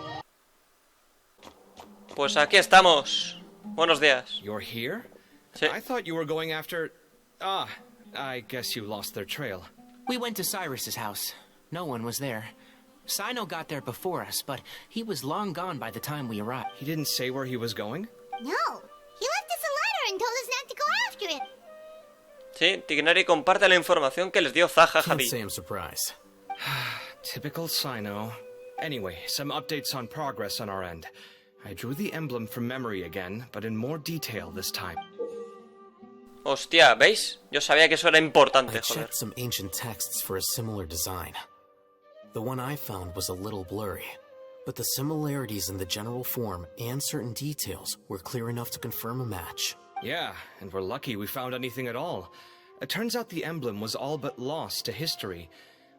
Pues aquí estamos. Buenos días. You're here? Sí. I thought you were going after... Ah, I guess you lost their trail. We went to Cyrus's house. No one was there. Cyno got there before us, but he was long gone by the time we arrived. He didn't say where he was going? No, he left us a letter and told us not to go after it. Sí, Tignari comparte la información que les dio Zaha Can't Javi. say I'm surprised. Typical Cyno. Anyway, some updates on progress on our end. I drew the emblem from memory again, but in more detail this time. Hostia, ¿veis? Yo sabía que eso era I importante, joder. checked some ancient texts for a similar design. The one I found was a little blurry, but the similarities in the general form and certain details were clear enough to confirm a match. Yeah, and we're lucky we found anything at all. It turns out the emblem was all but lost to history.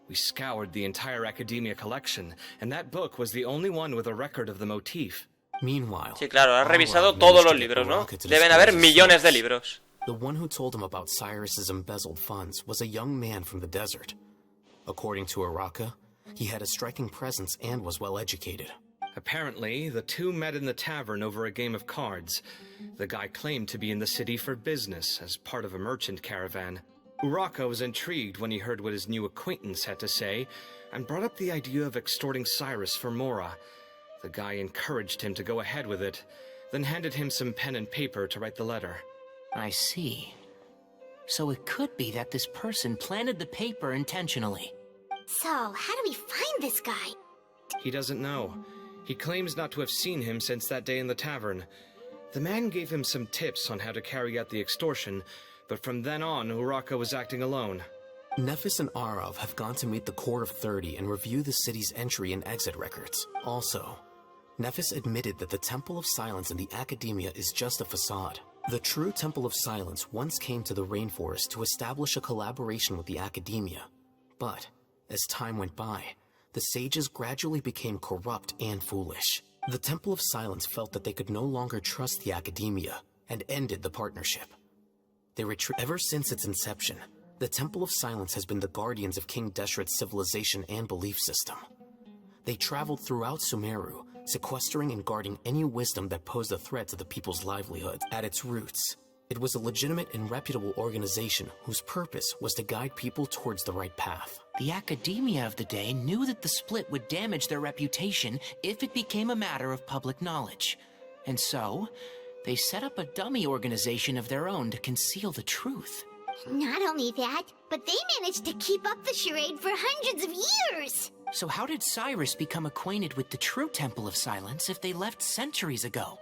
We scoured the entire Academia collection, and that book was the only one with a record of the motif. Meanwhile, Sí, claro, has revisado Hola todos managed los to get libros, ¿no? Uraka to Deben disclose haber his millones de source. libros. The one who told him about Cyrus's embezzled funds was a young man from the desert. According to Uraka, he had a striking presence and was well educated. Apparently, the two met in the tavern over a game of cards. The guy claimed to be in the city for business, as part of a merchant caravan. Uraka was intrigued when he heard what his new acquaintance had to say, and brought up the idea of extorting Cyrus for Mora. The guy encouraged him to go ahead with it, then handed him some pen and paper to write the letter. I see. So it could be that this person planted the paper intentionally. So, how do we find this guy? He doesn't know. He claims not to have seen him since that day in the tavern. The man gave him some tips on how to carry out the extortion, but from then on, Uraka was acting alone. Nephis and Arav have gone to meet the Core of 30 and review the city's entry and exit records. Also, Nephis admitted that the Temple of Silence in the Academia is just a facade. The true Temple of Silence once came to the rainforest to establish a collaboration with the Academia. But, as time went by, the sages gradually became corrupt and foolish. The Temple of Silence felt that they could no longer trust the Academia and ended the partnership. Ever since its inception, the Temple of Silence has been the guardians of King Deshret's civilization and belief system. They traveled throughout Sumeru, sequestering and guarding any wisdom that posed a threat to the people's livelihoods. At its roots, it was a legitimate and reputable organization whose purpose was to guide people towards the right path. The academia of the day knew that the split would damage their reputation if it became a matter of public knowledge. And so, they set up a dummy organization of their own to conceal the truth. Not only that, but they managed to keep up the charade for hundreds of years! So how did Cyrus become acquainted with the true Temple of Silence if they left centuries ago?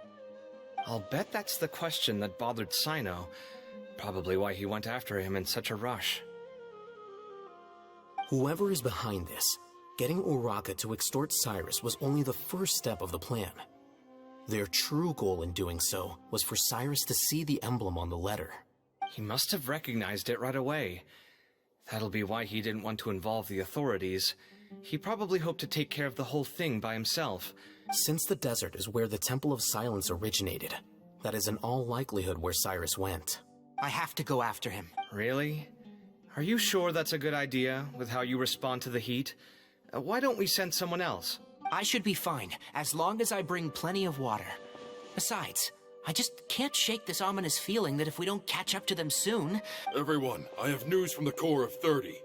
I'll bet that's the question that bothered Cyno. Probably why he went after him in such a rush. Whoever is behind this, getting Uraka to extort Cyrus was only the first step of the plan. Their true goal in doing so was for Cyrus to see the emblem on the letter. He must have recognized it right away. That'll be why he didn't want to involve the authorities. He probably hoped to take care of the whole thing by himself. Since the desert is where the Temple of Silence originated, that is in all likelihood where Cyrus went. I have to go after him. Really? Are you sure that's a good idea, with how you respond to the heat? Why don't we send someone else? I should be fine, as long as I bring plenty of water. Besides, I just can't shake this ominous feeling that if we don't catch up to them soon... Everyone, I have news from the Core of 30.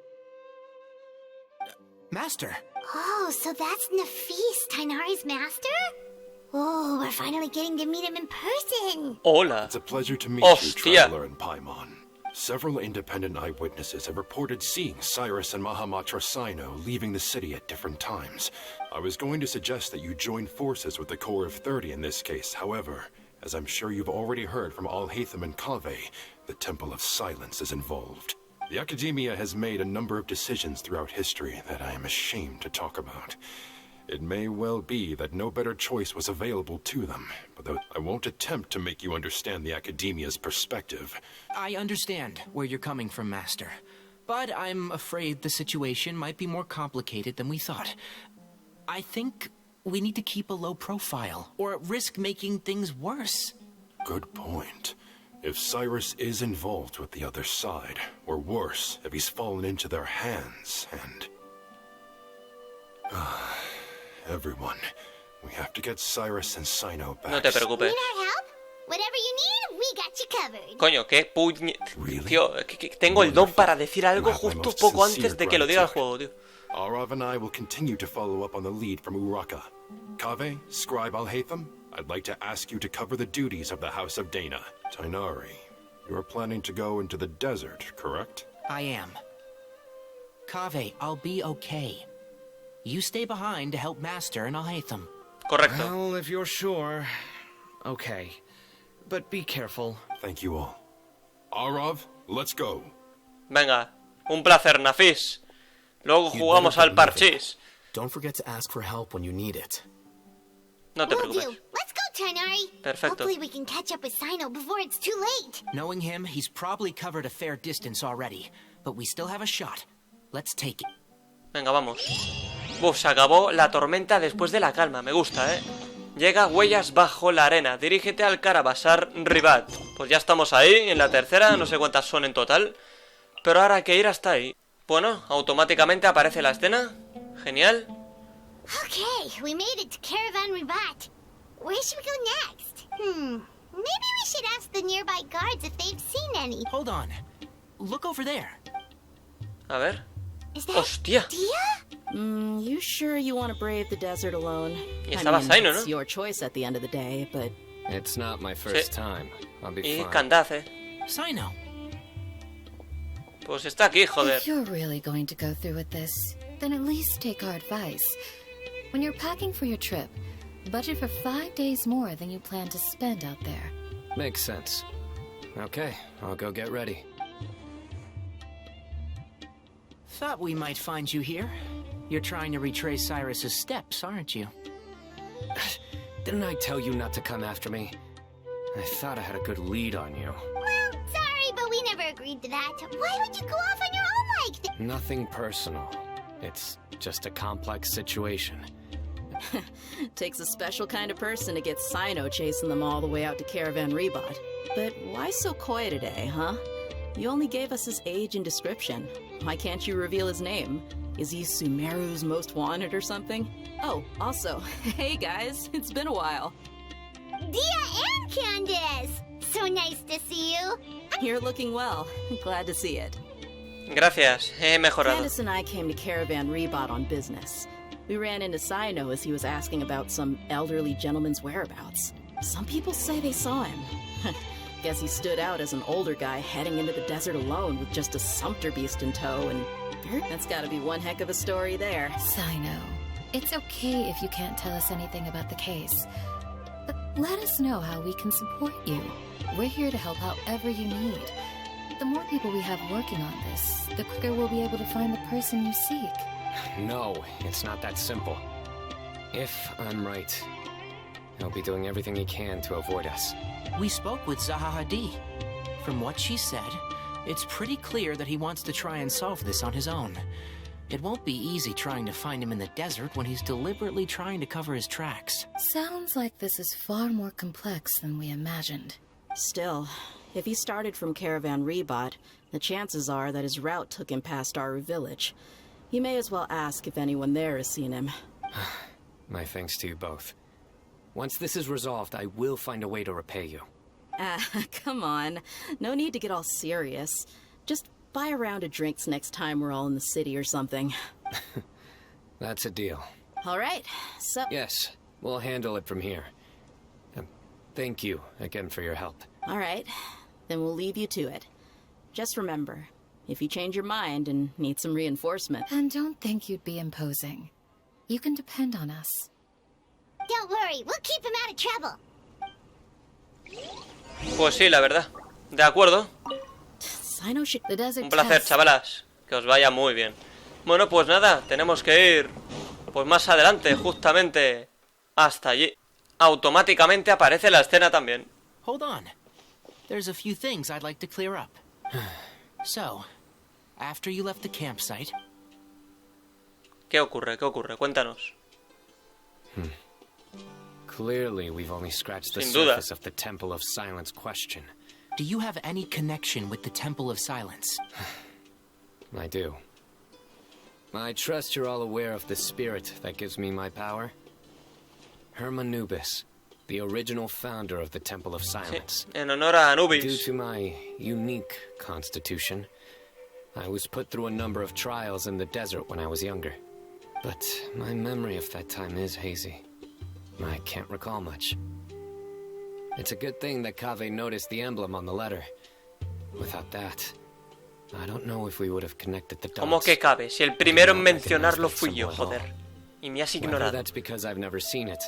Master! Oh, so that's Nafis, Tainari's master? Oh, we're finally getting to meet him in person! Hola. It's a pleasure to meet Hostia. you, Traveler and Paimon. Several independent eyewitnesses have reported seeing Cyrus and Mahamatra Cyno leaving the city at different times. I was going to suggest that you join forces with the Core of 30 in this case. However, as I'm sure you've already heard from Al-Haytham and Kaveh, the Temple of Silence is involved. The Academia has made a number of decisions throughout history that I am ashamed to talk about. It may well be that no better choice was available to them, but I won't attempt to make you understand the Academia's perspective. I understand where you're coming from, Master. But I'm afraid the situation might be more complicated than we thought. I think we need to keep a low profile, or risk making things worse. Good point. If Cyrus is involved with the other side, or worse, if he's fallen into their hands, and... everyone, we have to get Cyrus and Cyno back. No te preocupes. Need our help? Whatever you need, we got you covered. Coño, qué Tío, que tengo el don para decir algo justo poco antes de que lo diga el juego, tío. Arav and I will continue to follow up on the lead from Uraka. Kaveh, Scribe Al-Haytham, I'd like to ask you to cover the duties of the House of Dana. Tighnari, you are planning to go into the desert, correct? I am. Kaveh, I'll be okay. You stay behind to help Master and Al-Haytham. Correcto. Well, if you're sure... Okay. But be careful. Thank you all. Arav, let's go. Venga, un placer, Nafis. Luego jugamos al parchís. Don't forget to ask for help when you need it. No te Will preocupes. do. Let's go, Tighnari. Perfecto. Hopefully we can catch up with Cyno before it's too late. Knowing him, he's probably covered a fair distance already, but we still have a shot. Let's take it. Venga, vamos. Se acabó la tormenta después de la calma. Me gusta, ¿eh? Llega Huellas bajo la arena. Dirígete al Carabasar Ribat. Pues ya estamos ahí, en la tercera. No sé cuántas son en total. Pero ahora hay que ir hasta ahí. Bueno, automáticamente aparece la escena. Genial. Okay, we made it to Caravan Ribat. Where should we go next? Maybe we should ask the nearby guards if they've seen any. Hold on. Look over there. A ver. Is that Hostia. Dia? You sure you want to brave the desert alone? Y estaba Cyno, ¿no? It's your choice at the end of the day, but... It's not my first time. I'll be Y fine. Candaz, ¿eh? Cyno. Pues está aquí, joder. If you're really going to go through with this, then at least take our advice. When you're packing for your trip, budget for 5 days more than you plan to spend out there. Makes sense. Okay, I'll go get ready. Thought we might find you here. You're trying to retrace Cyrus's steps, aren't you? Didn't I tell you not to come after me? I thought I had a good lead on you. Well, sorry, but we never agreed to that. Why would you go off on your own like that? Nothing personal. It's just a complex situation. Takes a special kind of person to get Cyno chasing them all the way out to Caravan Ribat. But why so coy today, huh? You only gave us his age and description. Why can't you reveal his name? Is he Sumeru's most wanted or something? Oh, also, hey guys, it's been a while. Dia and Candace! So nice to see you. You're looking well. Glad to see it. Gracias, he mejorado. Candace and I came to Caravan Ribat on business. We ran into Cyno as he was asking about some elderly gentleman's whereabouts. Some people say they saw him. Guess he stood out as an older guy heading into the desert alone with just a sumpter beast in tow, and that's gotta be one heck of a story there. Cyno, it's okay if you can't tell us anything about the case. But let us know how we can support you. We're here to help however you need. The more people we have working on this, the quicker we'll be able to find the person you seek. No, it's not that simple. If I'm right, he'll be doing everything he can to avoid us. We spoke with Zaha Hadid. From what she said, it's pretty clear that he wants to try and solve this on his own. It won't be easy trying to find him in the desert when he's deliberately trying to cover his tracks. Sounds like this is far more complex than we imagined. Still, if he started from Caravan Ribat, the chances are that his route took him past our village. You may as well ask if anyone there has seen him. My thanks to you both. Once this is resolved, I will find a way to repay you. Come on. No need to get all serious. Just buy a round of drinks next time we're all in the city or something. That's a deal. All right, so... Yes, we'll handle it from here. Thank you again for your help. All right, then we'll leave you to it. Just remember, if you change your mind and need some reinforcement... And don't think you'd be imposing. You can depend on us. Don't worry, we'll keep him out of trouble. Pues sí, la verdad. De acuerdo. Un placer, chavalas. Que os vaya muy bien. Bueno, pues nada, tenemos que ir pues más adelante, justamente hasta allí. Automáticamente aparece la escena también. Hold on. There's a few things I'd like to clear up. So, after you left the campsite... ¿Qué ocurre? ¿Qué ocurre? Cuéntanos. Clearly, we've only scratched the Sin duda. surface of the Temple of Silence question. Do you have any connection with the Temple of Silence? I do. I trust you're all aware of the spirit that gives me my power. Hermanubis, the original founder of the Temple of Silence. Sí, en honor a Anubis. Due to my unique constitution, I was put through a number of trials in the desert when I was younger. But my memory of that time is hazy. I can't recall much. It's a good thing that Kaveh noticed the emblem on the letter. Without that, I don't know if we would have connected the dots. ¿Cómo que cabe? Si el primero en mencionarlo fui yo, joder. Y me has Whether ignorado. that's because I've never seen it,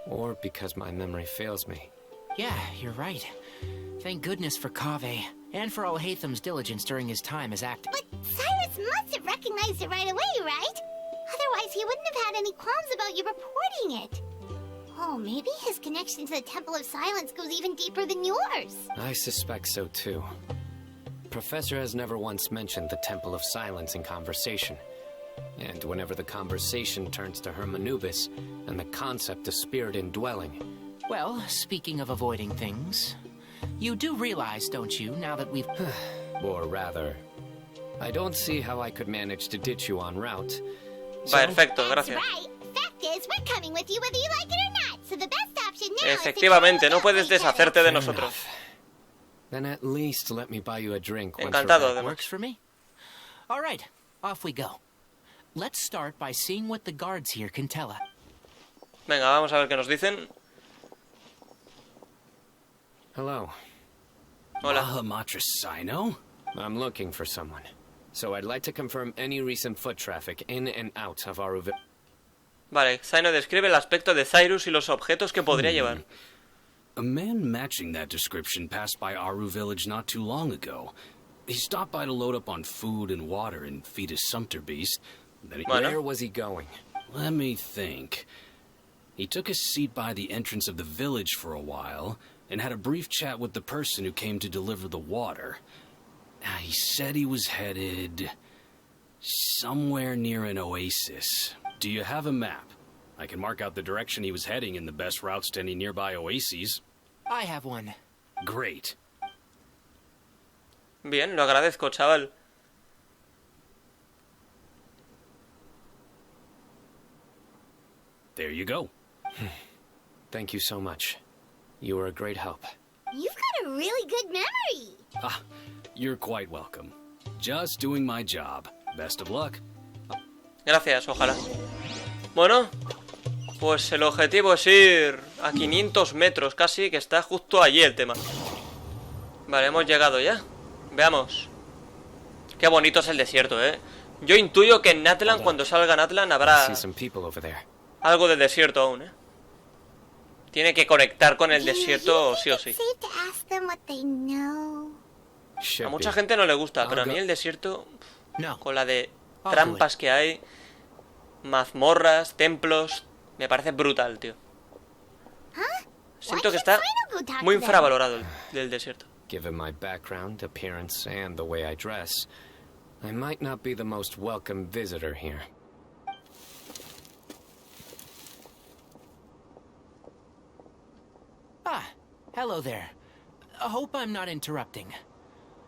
or because my memory fails me. Yeah, you're right. Thank goodness for Kaveh, and for Al-Haytham's diligence during his time as acting. But Cyrus must have recognized it right away, right? Otherwise, he wouldn't have had any qualms about you reporting it. Oh, maybe his connection to the Temple of Silence goes even deeper than yours. I suspect so too. Professor has never once mentioned the Temple of Silence in conversation. And whenever the conversation turns to Hermanubis and the concept of spirit indwelling. Well, speaking of avoiding things, you do realize, don't you, now that we've... Or rather, I don't see how I could manage to ditch you en route. Perfecto, That's gracias. right. Fact is, we're coming with you whether you like it or not. So the best option now Efectivamente, no puedes deshacerte de nosotros. Then at least let me buy you a drink once Encantado, we're back. además. Works for me. All right, off we go. Let's start by seeing what the guards here can tell us. Venga, vamos a ver qué nos dicen. Hello. Hola. Mahamatra Cyno? I'm looking for someone. So I'd like to confirm any recent foot traffic in and out of Aruville. Vale, Cyno describe el aspecto de Cyrus y los objetos que podría llevar. A man matching that description passed by Aru village not too long ago. He stopped by to load up on food and water and feed his sumpter beast. Then Where was he going? Let me think. He took a seat by the entrance of the village for a while and had a brief chat with the person who came to deliver the water. He said he was headed somewhere near an oasis. Do you have a map? I can mark out the direction he was heading and the best routes to any nearby oases. I have one. Great. Bien, lo agradezco, chaval. There you go. Thank you so much. You were a great help. You've got a really good memory. You're quite welcome. Just doing my job. Best of luck. Gracias, ojalá. Bueno, pues el objetivo es ir a 500 metros casi, que está justo allí el tema. Vale, hemos llegado ya. Veamos. Qué bonito es el desierto, ¿eh? Yo intuyo que en Natlan, cuando salga Natlan, habrá algo de desierto aún, ¿eh? Tiene que conectar con el desierto sí o sí. A mucha gente no le gusta, pero a mí el desierto, con la de trampas que hay, mazmorras, templos, me parece brutal, tío. Siento que está muy infravalorado el desierto. Given my background, appearance, and the way I dress, I might not be the most welcome visitor here. Hello there. Hope I'm not interrupting.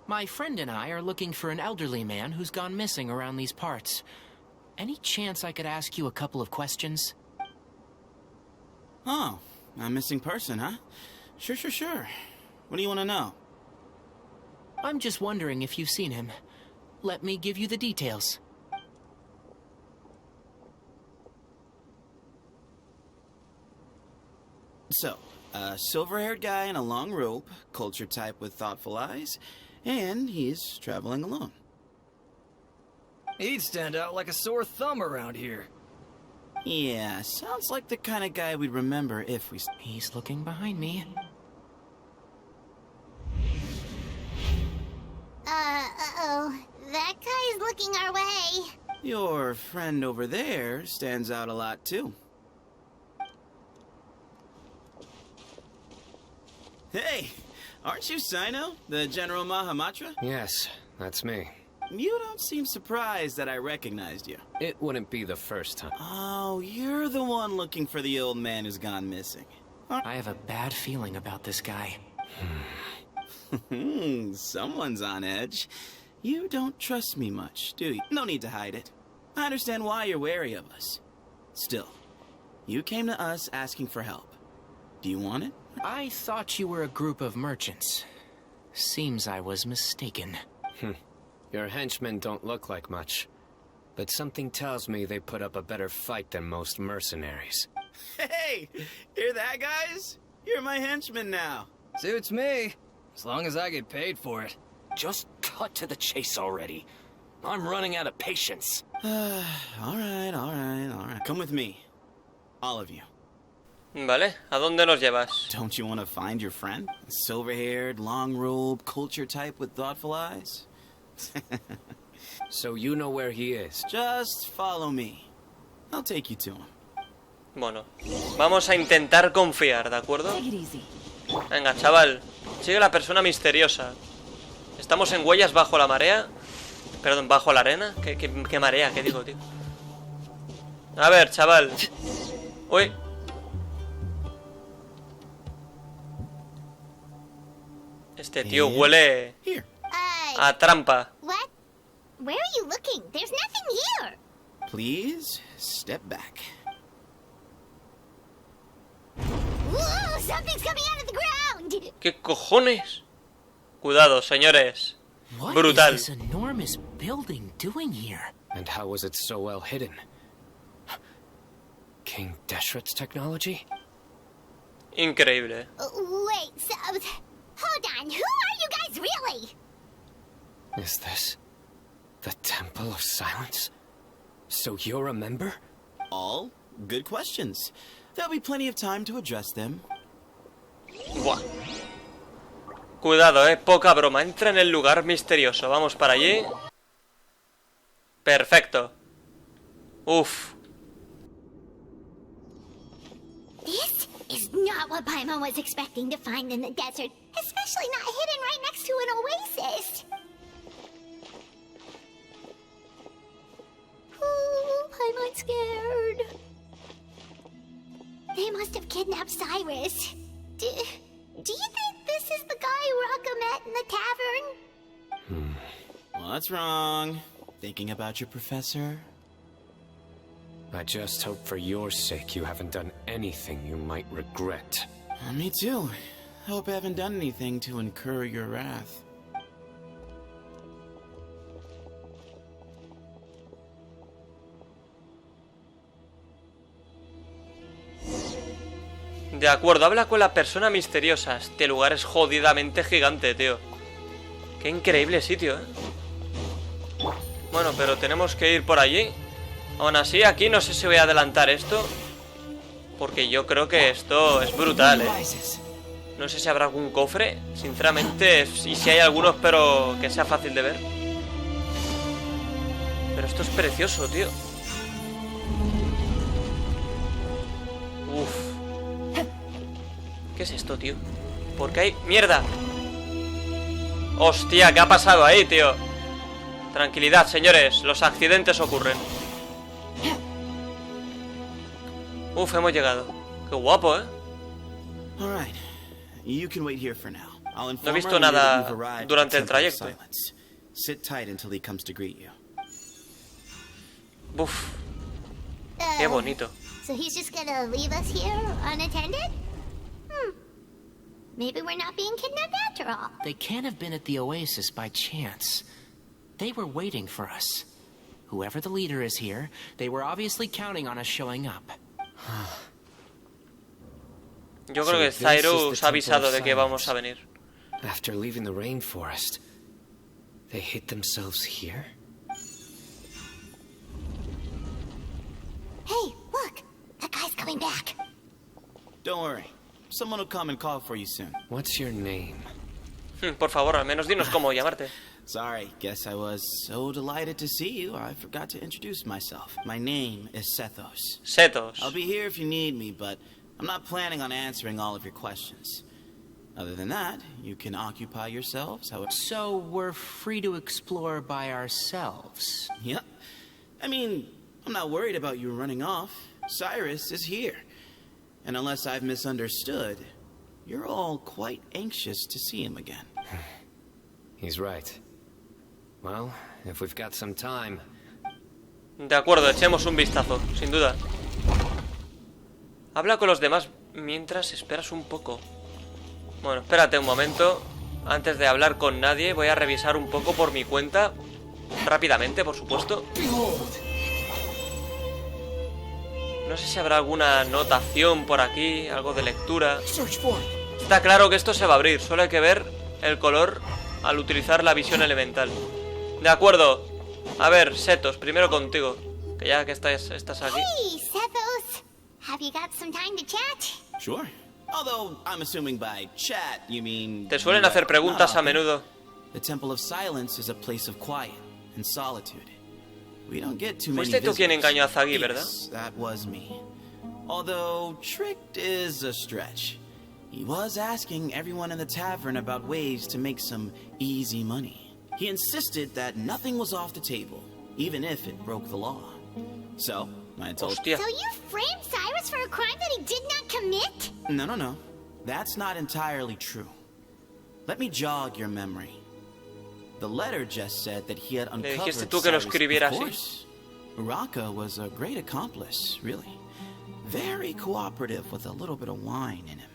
My friend and I are looking for an elderly man who's gone missing around these parts. Any chance I could ask you a couple of questions? Oh, a missing person, huh? Sure. What do you want to know? I'm just wondering if you've seen him. Let me give you the details. So, a silver-haired guy in a long robe, culture type with thoughtful eyes, and he's traveling alone. He'd stand out like a sore thumb around here. Yeah, sounds like the kind of guy we'd remember if we... He's looking behind me. Uh-oh. That guy's looking our way. Your friend over there stands out a lot, too. Hey, aren't you Cyno, the General Mahamatra? Yes, that's me. You don't seem surprised that I recognized you. It wouldn't be the first time. Oh, you're the one looking for the old man who's gone missing. I have a bad feeling about this guy. Someone's on edge. You don't trust me much, do you? No need to hide it. I understand why you're wary of us. Still, you came to us asking for help. Do you want it? I thought you were a group of merchants. Seems I was mistaken. Your henchmen don't look like much, but something tells me they put up a better fight than most mercenaries. Hey, hear that, guys? You're my henchman now. Suits me, as long as I get paid for it. Just cut to the chase already. I'm running out of patience. All right. Come with me. All of you. Vale, ¿a dónde nos llevas? Don't you want to find your friend? Silver-haired, long-robed, culture type with thoughtful eyes? So you know where he is. Just follow me. I'll take you to him. Bueno, vamos a intentar confiar, ¿de acuerdo? Venga, chaval. Sigue la persona misteriosa. Estamos en Huellas bajo la marea. Perdón, bajo la arena. ¿Qué marea? ¿Qué digo, tío? A ver, chaval. Uy. Este tío huele a trampa. What? Where are you looking? There's nothing here. Please, step back. Whoa, something's coming out of the ground. ¿Qué cojones? Cuidado, señores. Brutal. What is this enormous building doing here? And how was it so well hidden? King Deshret's technology? Increíble. Wait, so... Hold on, who are you guys really? Is this the Temple of Silence? So you're a member? All good questions. There'll be plenty of time to address them. Buah. Cuidado, poca broma. Entra en el lugar misterioso. Vamos para allí. Perfecto. Uf. This is not what Paimon was expecting to find in the desert, especially not hidden right next to an oasis. Ooh, Paimon's scared. They must have kidnapped Cyrus. Do you think this is the guy Raka met in the tavern? What's wrong? Thinking about your professor? I just hope for your sake you haven't done anything you might regret. Me too. Hope I haven't done anything to incur your wrath. De acuerdo, habla con la persona misteriosa. Este lugar es jodidamente gigante, tío. Qué increíble sitio, Bueno, pero tenemos que ir por allí. Aún así, aquí no sé si voy a adelantar esto, porque yo creo que esto es brutal, No sé si habrá algún cofre. Sinceramente, y si hay alguno, espero que sea fácil de ver. Pero esto es precioso, tío. Uf. ¿Qué es esto, tío? ¿Por qué hay...? ¡Mierda! Hostia, ¿qué ha pasado ahí, tío? Tranquilidad, señores. Los accidentes ocurren. Uf, hemos llegado. Qué guapo, All right. You can wait here for now. I'll No he visto nada durante el trayecto. Sit tight until he comes to greet you. Uf. Qué bonito. So he's just gonna leave us here unattended? Maybe we're not being kidnapped after all. They can't have been at the oasis by chance. They were waiting for us. Whoever the leader is here, they were obviously counting on us showing up. Yo creo que Cyrus ha avisado de que vamos a venir. After leaving the rainforest, they hid themselves here? Hey, look! That guy's coming back. Don't worry. Someone will come and call for you soon. What's your name? Por favor, al menos dinos cómo llamarte. Sorry, guess I was so delighted to see you, I forgot to introduce myself. My name is Sethos. Sethos. I'll be here if you need me, but I'm not planning on answering all of your questions. Other than that, you can occupy yourselves however... So we're free to explore by ourselves? Yep. I mean, I'm not worried about you running off. Cyrus is here. And unless I've misunderstood, you're all quite anxious to see him again. He's right. Well, if we've got some time... De acuerdo, echemos un vistazo, sin duda. Habla con los demás mientras esperas un poco. Bueno, espérate un momento. Antes de hablar con nadie, voy a revisar un poco por mi cuenta. Rápidamente, por supuesto. No sé si habrá alguna anotación por aquí, algo de lectura. Está claro que esto se va a abrir, solo hay que ver el color al utilizar la visión elemental. De acuerdo. A ver, Setos, primero contigo, que ya que estás aquí. Hey, Sethos. Have you got some time to chat? Sure. Although, I'm assuming by chat, you mean... Te suelen hacer preguntas a menudo. The Temple of Silence is a place of quiet and solitude. We don't get too many Fuiste tú quien engañó a Zagi, ¿verdad? Yes, that was me. Although, tricked is a stretch. He was asking everyone in the tavern about ways to make some easy money. He insisted that nothing was off the table, even if it broke the law. So, I told him... So you framed Cyrus for a crime that he did not commit? No. That's not entirely true. Let me jog your memory. The letter just said that he had uncovered Le dijiste tú que lo escribiera así. Of course. Uraka was a great accomplice, really. Very cooperative with a little bit of wine in him.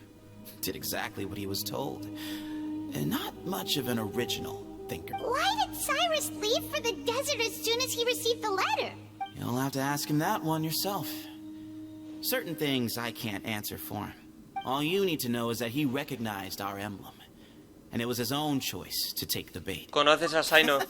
Did exactly what he was told. And not much of an original thinker. Why did Cyrus leave for the desert as soon as he received the letter? You'll have to ask him that one yourself. Certain things I can't answer for him. All you need to know is that he recognized our emblem. And it was his own choice to take the bait. ¿Conoces a Cyno?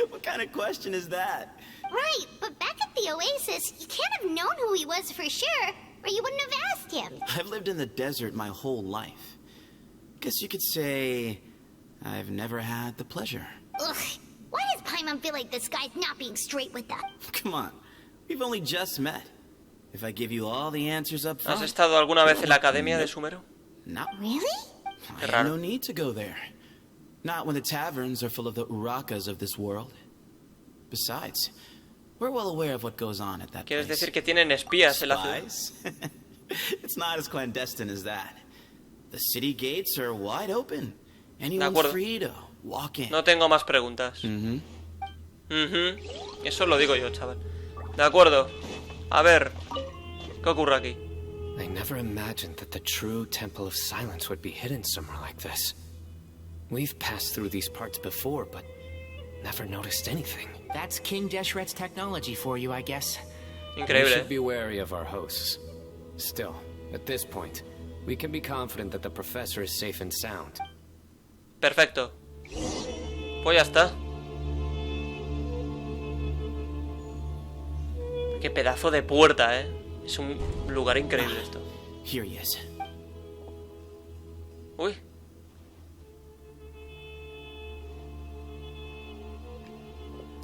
What kind of question is that? Right, but back at the Oasis, you can't have known who he was for sure, or you wouldn't have asked him. I've lived in the desert my whole life. Guess you could say I've never had the pleasure. Ugh, why does Paimon feel like this guy's not being straight with us? Come on, we've only just met. If I give you all the answers up front... ¿Has estado alguna vez en la academia de Sumero? No. Really? I have no need to go there. Not when the taverns are full of the Urakas of this world. Besides, we're well aware of what goes on at that place. ¿Quieres decir que tienen espías en la ciudad? It's not as clandestine as that. The city gates are wide open. Anyone's free to walk in. No tengo más preguntas. Eso lo digo yo, chaval. De acuerdo. A ver, ¿qué ocurre aquí? I never imagined that the true Temple of Silence would be hidden somewhere like this. We've passed through these parts before, but never noticed anything. That's King Deshret's technology for you, I guess. Increíble. We should be wary of our hosts. Still, at this point, we can be confident that the professor is safe and sound. Perfecto. Pues ya está. Qué pedazo de puerta, ¿eh? Es un lugar increíble esto. Here he is. Uy.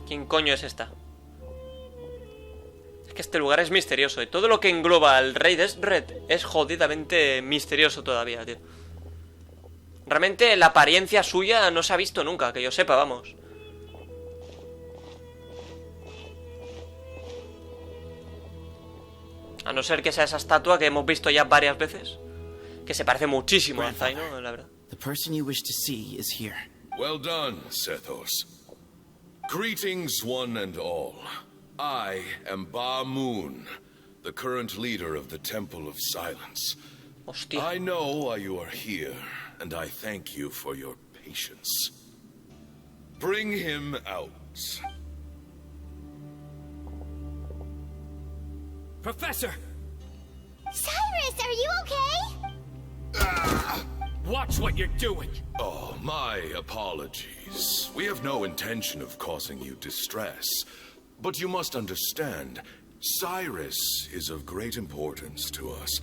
¿Quién coño es esta? Es que este lugar es misterioso y todo lo que engloba al rey Desret es jodidamente misterioso todavía, tío. Realmente la apariencia suya no se ha visto nunca, que yo sepa, vamos. A no ser que sea esa estatua que hemos visto ya varias veces, que se parece muchísimo a Cyno, la verdad. The person you wish to see is here. Well done, Sethos. Greetings, one and all. I am Ba Moon, the current leader of the Temple of Silence. Hostia. I know why you are here, and I thank you for your patience. Bring him out. Professor! Cyrus, are you okay? Watch what you're doing! Oh, my apologies. We have no intention of causing you distress. But you must understand, Cyrus is of great importance to us.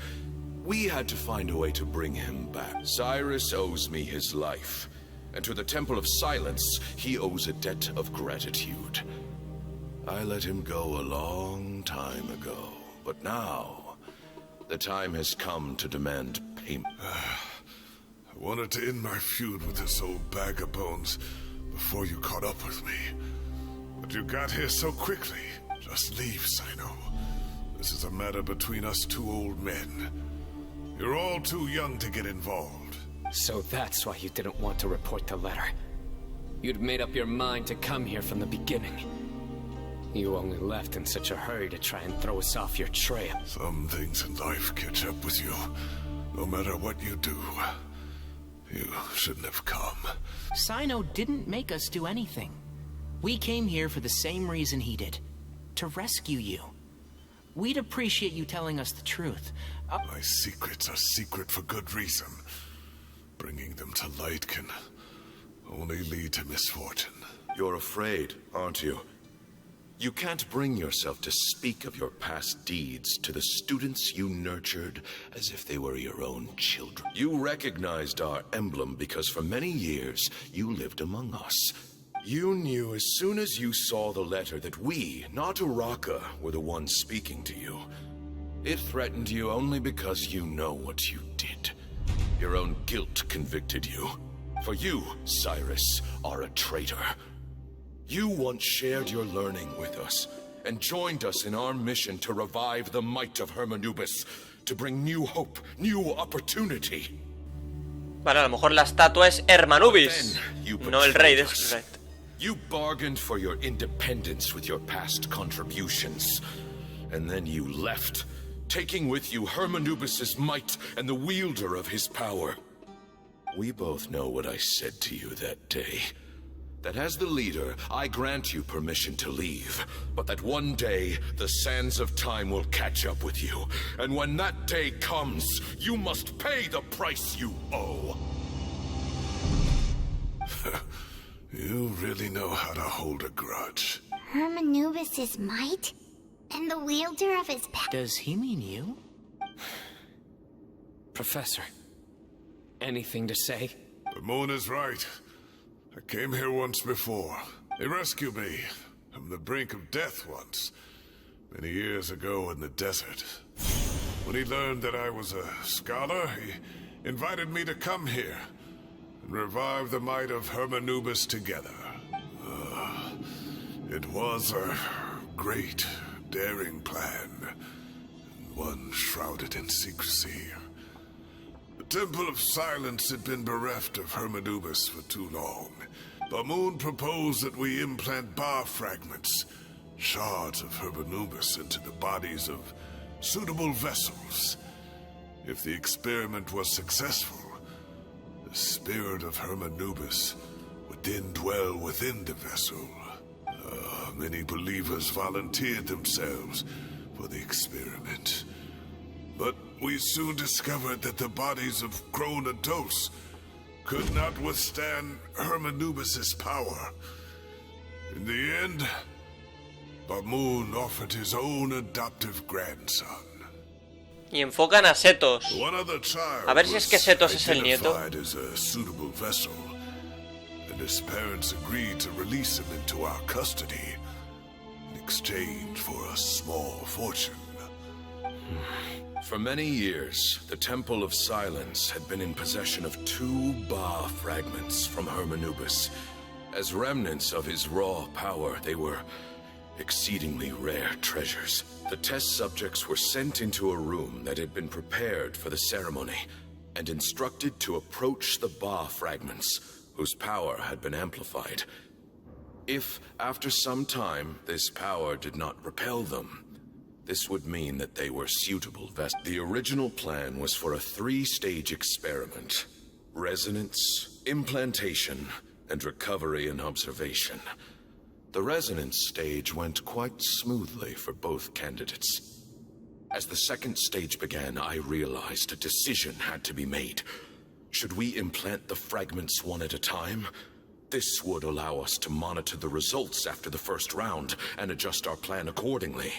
We had to find a way to bring him back. Cyrus owes me his life. And to the Temple of Silence, he owes a debt of gratitude. I let him go a long time ago. But now, the time has come to demand payment. I wanted to end my feud with this old bag of bones before you caught up with me. But you got here so quickly. Just leave, Cyno. This is a matter between us two old men. You're all too young to get involved. So that's why you didn't want to report the letter. You'd made up your mind to come here from the beginning. You only left in such a hurry to try and throw us off your trail. Some things in life catch up with you. No matter what you do, you shouldn't have come. Cyno didn't make us do anything. We came here for the same reason he did. To rescue you. We'd appreciate you telling us the truth. My secrets are secret for good reason. Bringing them to light can only lead to misfortune. You're afraid, aren't you? You can't bring yourself to speak of your past deeds to the students you nurtured as if they were your own children. You recognized our emblem because for many years you lived among us. You knew as soon as you saw the letter that we, not Uraka, were the ones speaking to you. It threatened you only because you know what you did. Your own guilt convicted you. For you, Cyrus, are a traitor. You once shared your learning with us, and joined us in our mission to revive the might of Hermanubis, to bring new hope, new opportunity. Vale, a lo mejor la estatua es Hermanubis, no el rey de este. You bargained for your independence with your past contributions, and then you left, taking with you Hermanubis' might and the wielder of his power. We both know what I said to you that day. That as the leader, I grant you permission to leave, but that one day, the sands of time will catch up with you. And when that day comes, you must pay the price you owe. You really know how to hold a grudge. Hermanubis' might? And the wielder of his power? Does he mean you? Professor, anything to say? The moon is right. I came here once before. He rescued me from the brink of death once, many years ago in the desert. When he learned that I was a scholar, he invited me to come here and revive the might of Hermanubis together. It was a great, daring plan, and one shrouded in secrecy. The Temple of Silence had been bereft of Hermanubis for too long. Bamoon proposed that we implant bar fragments, shards of Hermanubis, into the bodies of suitable vessels. If the experiment was successful, the spirit of Hermanubis would then dwell within the vessel. Many believers volunteered themselves for the experiment. But we soon discovered that the bodies of grown adults could not withstand Hermanubis' power. In the end, Bamoon offered his own adoptive grandson. Y enfocan a Setos. A ver si es que Setos es el nieto. As a suitable vessel, and his parents agreed to release him into our custody in exchange for a small fortune. For many years, the Temple of Silence had been in possession of 2 Ba fragments from Hermanubis. As remnants of his raw power, they were exceedingly rare treasures. The test subjects were sent into a room that had been prepared for the ceremony and instructed to approach the Ba fragments, whose power had been amplified. If, after some time, this power did not repel them, this would mean that they were suitable vessels. The original plan was for a 3-stage experiment: resonance, implantation, and recovery and observation. The resonance stage went quite smoothly for both candidates. As the 2nd stage began, I realized a decision had to be made. Should we implant the fragments one at a time? This would allow us to monitor the results after the first round and adjust our plan accordingly.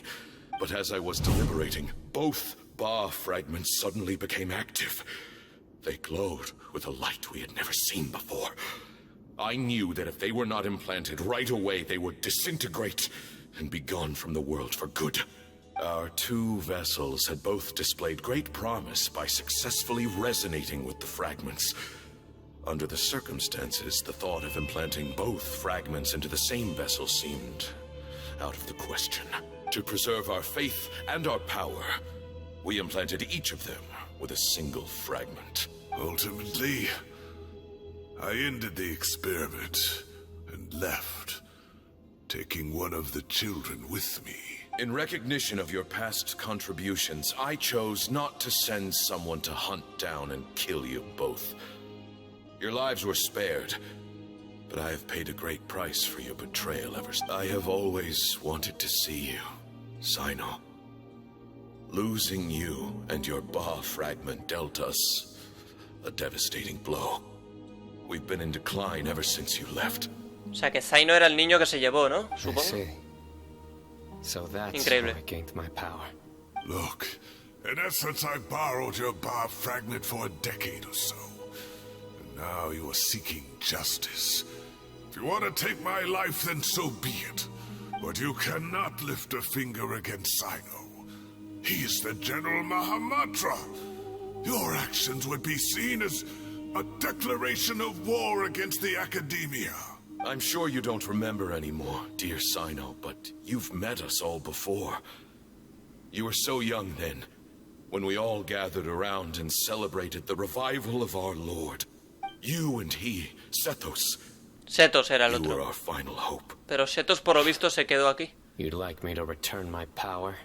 But as I was deliberating, both Ba fragments suddenly became active. They glowed with a light we had never seen before. I knew that if they were not implanted right away, they would disintegrate and be gone from the world for good. Our 2 vessels had both displayed great promise by successfully resonating with the fragments, Under the circumstances, the thought of implanting both fragments into the same vessel seemed out of the question. To preserve our faith and our power, we implanted each of them with a single fragment. Ultimately, I ended the experiment and left, taking one of the children with me. In recognition of your past contributions, I chose not to send someone to hunt down and kill you both. Your lives were spared, but I have paid a great price for your betrayal ever since. I have always wanted to see you, Cyno. Losing you and your Ba fragment dealt us a devastating blow. We've been in decline ever since you left. O sea que Cyno era el niño que se llevó, ¿no? Supongo. So that's Increíble. how I gained my power. Look, in essence, I borrowed your Ba fragment for a decade or so. And now you are seeking justice. If you want to take my life, then so be it. But you cannot lift a finger against Cyno. He is the General Mahamatra. Your actions would be seen as a declaration of war against the Academia. I'm sure you don't remember anymore, dear Cyno, but you've met us all before. You were so young then, when we all gathered around and celebrated the revival of our Lord. You and he, Sethos. Setos era el You were otro. our final hope. Pero Setos por lo visto se quedó aquí. You'd like me to return my power?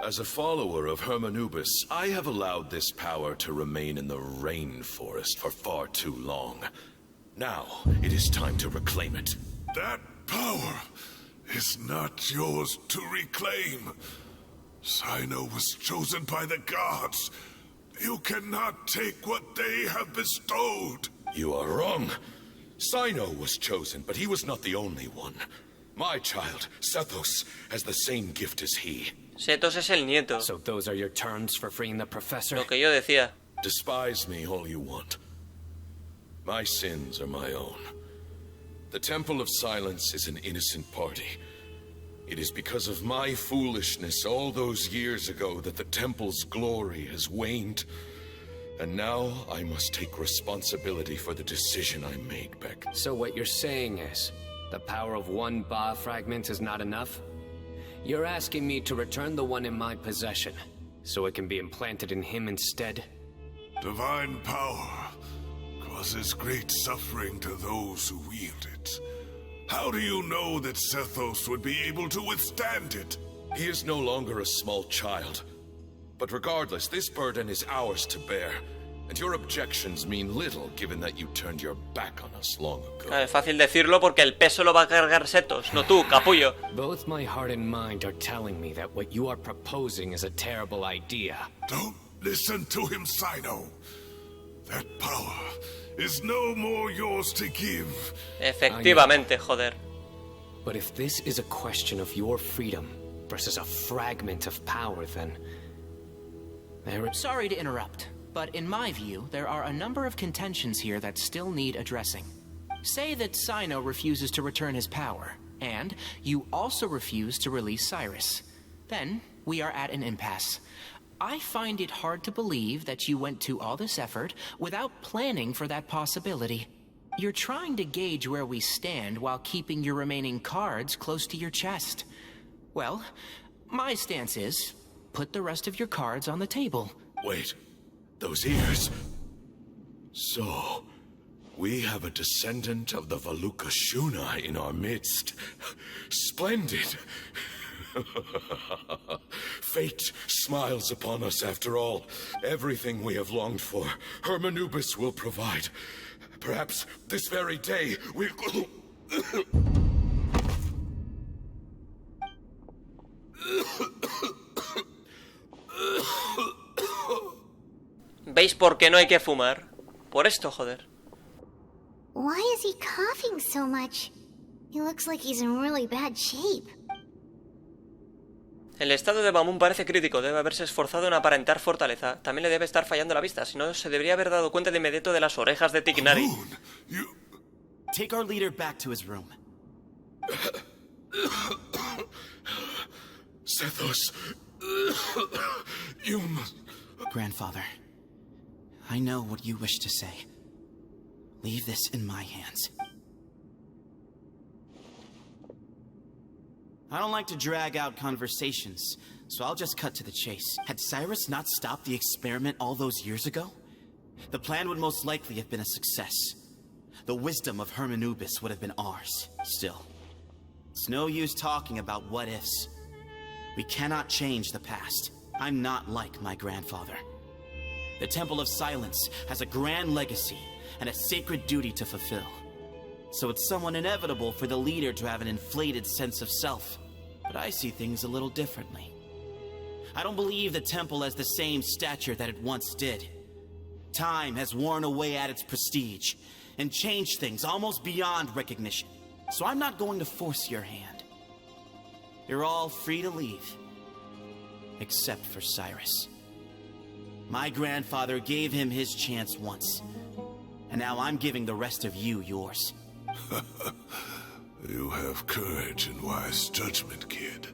As a follower of Hermanubis, I have allowed this power to remain in the rainforest for far too long. Now, it is time to reclaim it. That power is not yours to reclaim. Cyno was chosen by the gods. You cannot take what they have bestowed. You are wrong. Cyno was chosen, but he was not the only one. My child, Sethos, has the same gift as he. Setos es el nieto. So those are your terms for freeing the professor? Lo que yo decía. Despise me all you want. My sins are my own. The Temple of Silence is an innocent party. It is because of my foolishness all those years ago that the Temple's glory has waned. And now I must take responsibility for the decision I made back. So what you're saying is, the power of one Ba fragment is not enough? You're asking me to return the one in my possession, so it can be implanted in him instead? Divine power causes great suffering to those who wield it. How do you know that Sethos would be able to withstand it? He is no longer a small child. But regardless, this burden is ours to bear. And your objections mean little, given that you turned your back on us long ago. Es fácil decirlo porque el peso lo va a cargar Setos, no tú, capullo. Both my heart and mind are telling me that what you are proposing is a terrible idea. Don't listen to him, Cyno. That power is no more yours to give. Efectivamente, joder. But if this is a question of your freedom versus a fragment of power, then... Sorry to interrupt, but in my view, there are a number of contentions here that still need addressing. Say that Cyno refuses to return his power, and you also refuse to release Cyrus. Then, we are at an impasse. I find it hard to believe that you went to all this effort without planning for that possibility. You're trying to gauge where we stand while keeping your remaining cards close to your chest. Well, my stance is, put the rest of your cards on the table. Wait, those ears. So, we have a descendant of the Valukashuna in our midst. Splendid. Fate smiles upon us after all. Everything we have longed for, Hermanubis will provide. Perhaps this very day we... ¿Veis por qué no hay que fumar? Por esto, joder. Why is he coughing so much? He looks like he's in really bad shape. El estado de Mamoon parece crítico, debe haberse esforzado en aparentar fortaleza. También le debe estar fallando la vista, si no se debería haber dado cuenta de inmediato de las orejas de Tignari. Take our leader back to his room. Sethos, you must... Grandfather, I know what you wish to say. Leave this in my hands. I don't like to drag out conversations, so I'll just cut to the chase. Had Cyrus not stopped the experiment all those years ago, the plan would most likely have been a success. The wisdom of Hermanubis would have been ours. Still, it's no use talking about what-ifs. We cannot change the past. I'm not like my grandfather. The Temple of Silence has a grand legacy and a sacred duty to fulfill. So it's somewhat inevitable for the leader to have an inflated sense of self. But I see things a little differently. I don't believe the temple has the same stature that it once did. Time has worn away at its prestige and changed things almost beyond recognition. So I'm not going to force your hand. You're all free to leave. Except for Cyrus. My grandfather gave him his chance once. And now I'm giving the rest of you yours. You have courage and wise judgment, kid.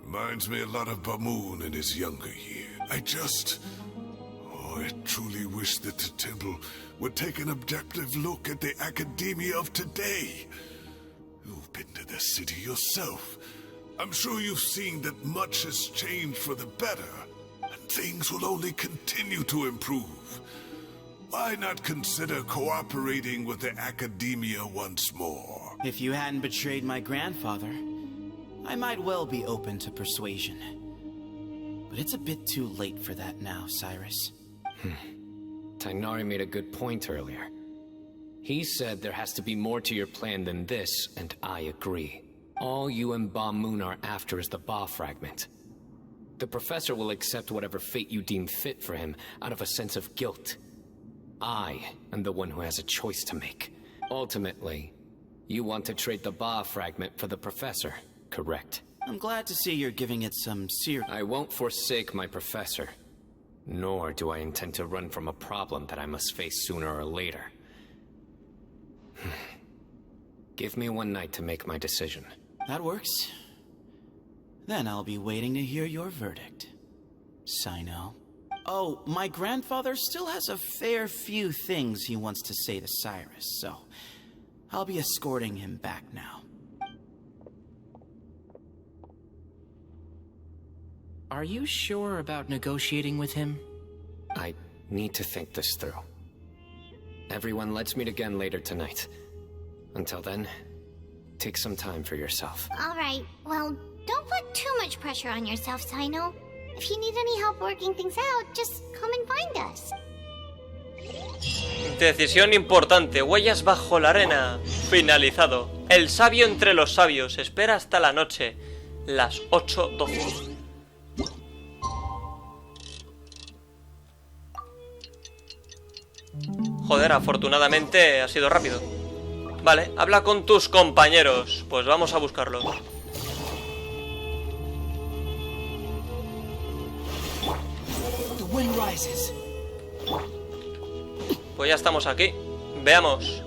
Reminds me a lot of Bamoon in his younger years. I truly wish that the temple would take an objective look at the academia of today. You've been to the city yourself. I'm sure you've seen that much has changed for the better, and things will only continue to improve. Why not consider cooperating with the academia once more? If you hadn't betrayed my grandfather, I might well be open to persuasion. But it's a bit too late for that now, Cyrus. Tighnari made a good point earlier. He said there has to be more to your plan than this, and I agree. All you and Bamoon are after is the Ba fragment. The professor will accept whatever fate you deem fit for him out of a sense of guilt. I am the one who has a choice to make. Ultimately, you want to trade the Ba fragment for the professor, correct? I'm glad to see you're giving it some serious... I won't forsake my professor. Nor do I intend to run from a problem that I must face sooner or later. Give me one night to make my decision. That works. Then I'll be waiting to hear your verdict, Cyno. Oh, my grandfather still has a fair few things he wants to say to Cyrus, so I'll be escorting him back now. Are you sure about negotiating with him? I need to think this through. Everyone, let's meet again later tonight. Until then, take some time for yourself. Alright, well, don't put too much pressure on yourself, Cyno. If you need any help working things out, just come and find us. Decisión importante. Huellas bajo la arena. Finalizado. El sabio entre los sabios. Espera hasta la noche. Las 8:12. Joder, afortunadamente ha sido rápido. Vale, habla con tus compañeros. Pues vamos a buscarlos. Pues ya estamos aquí. Veamos.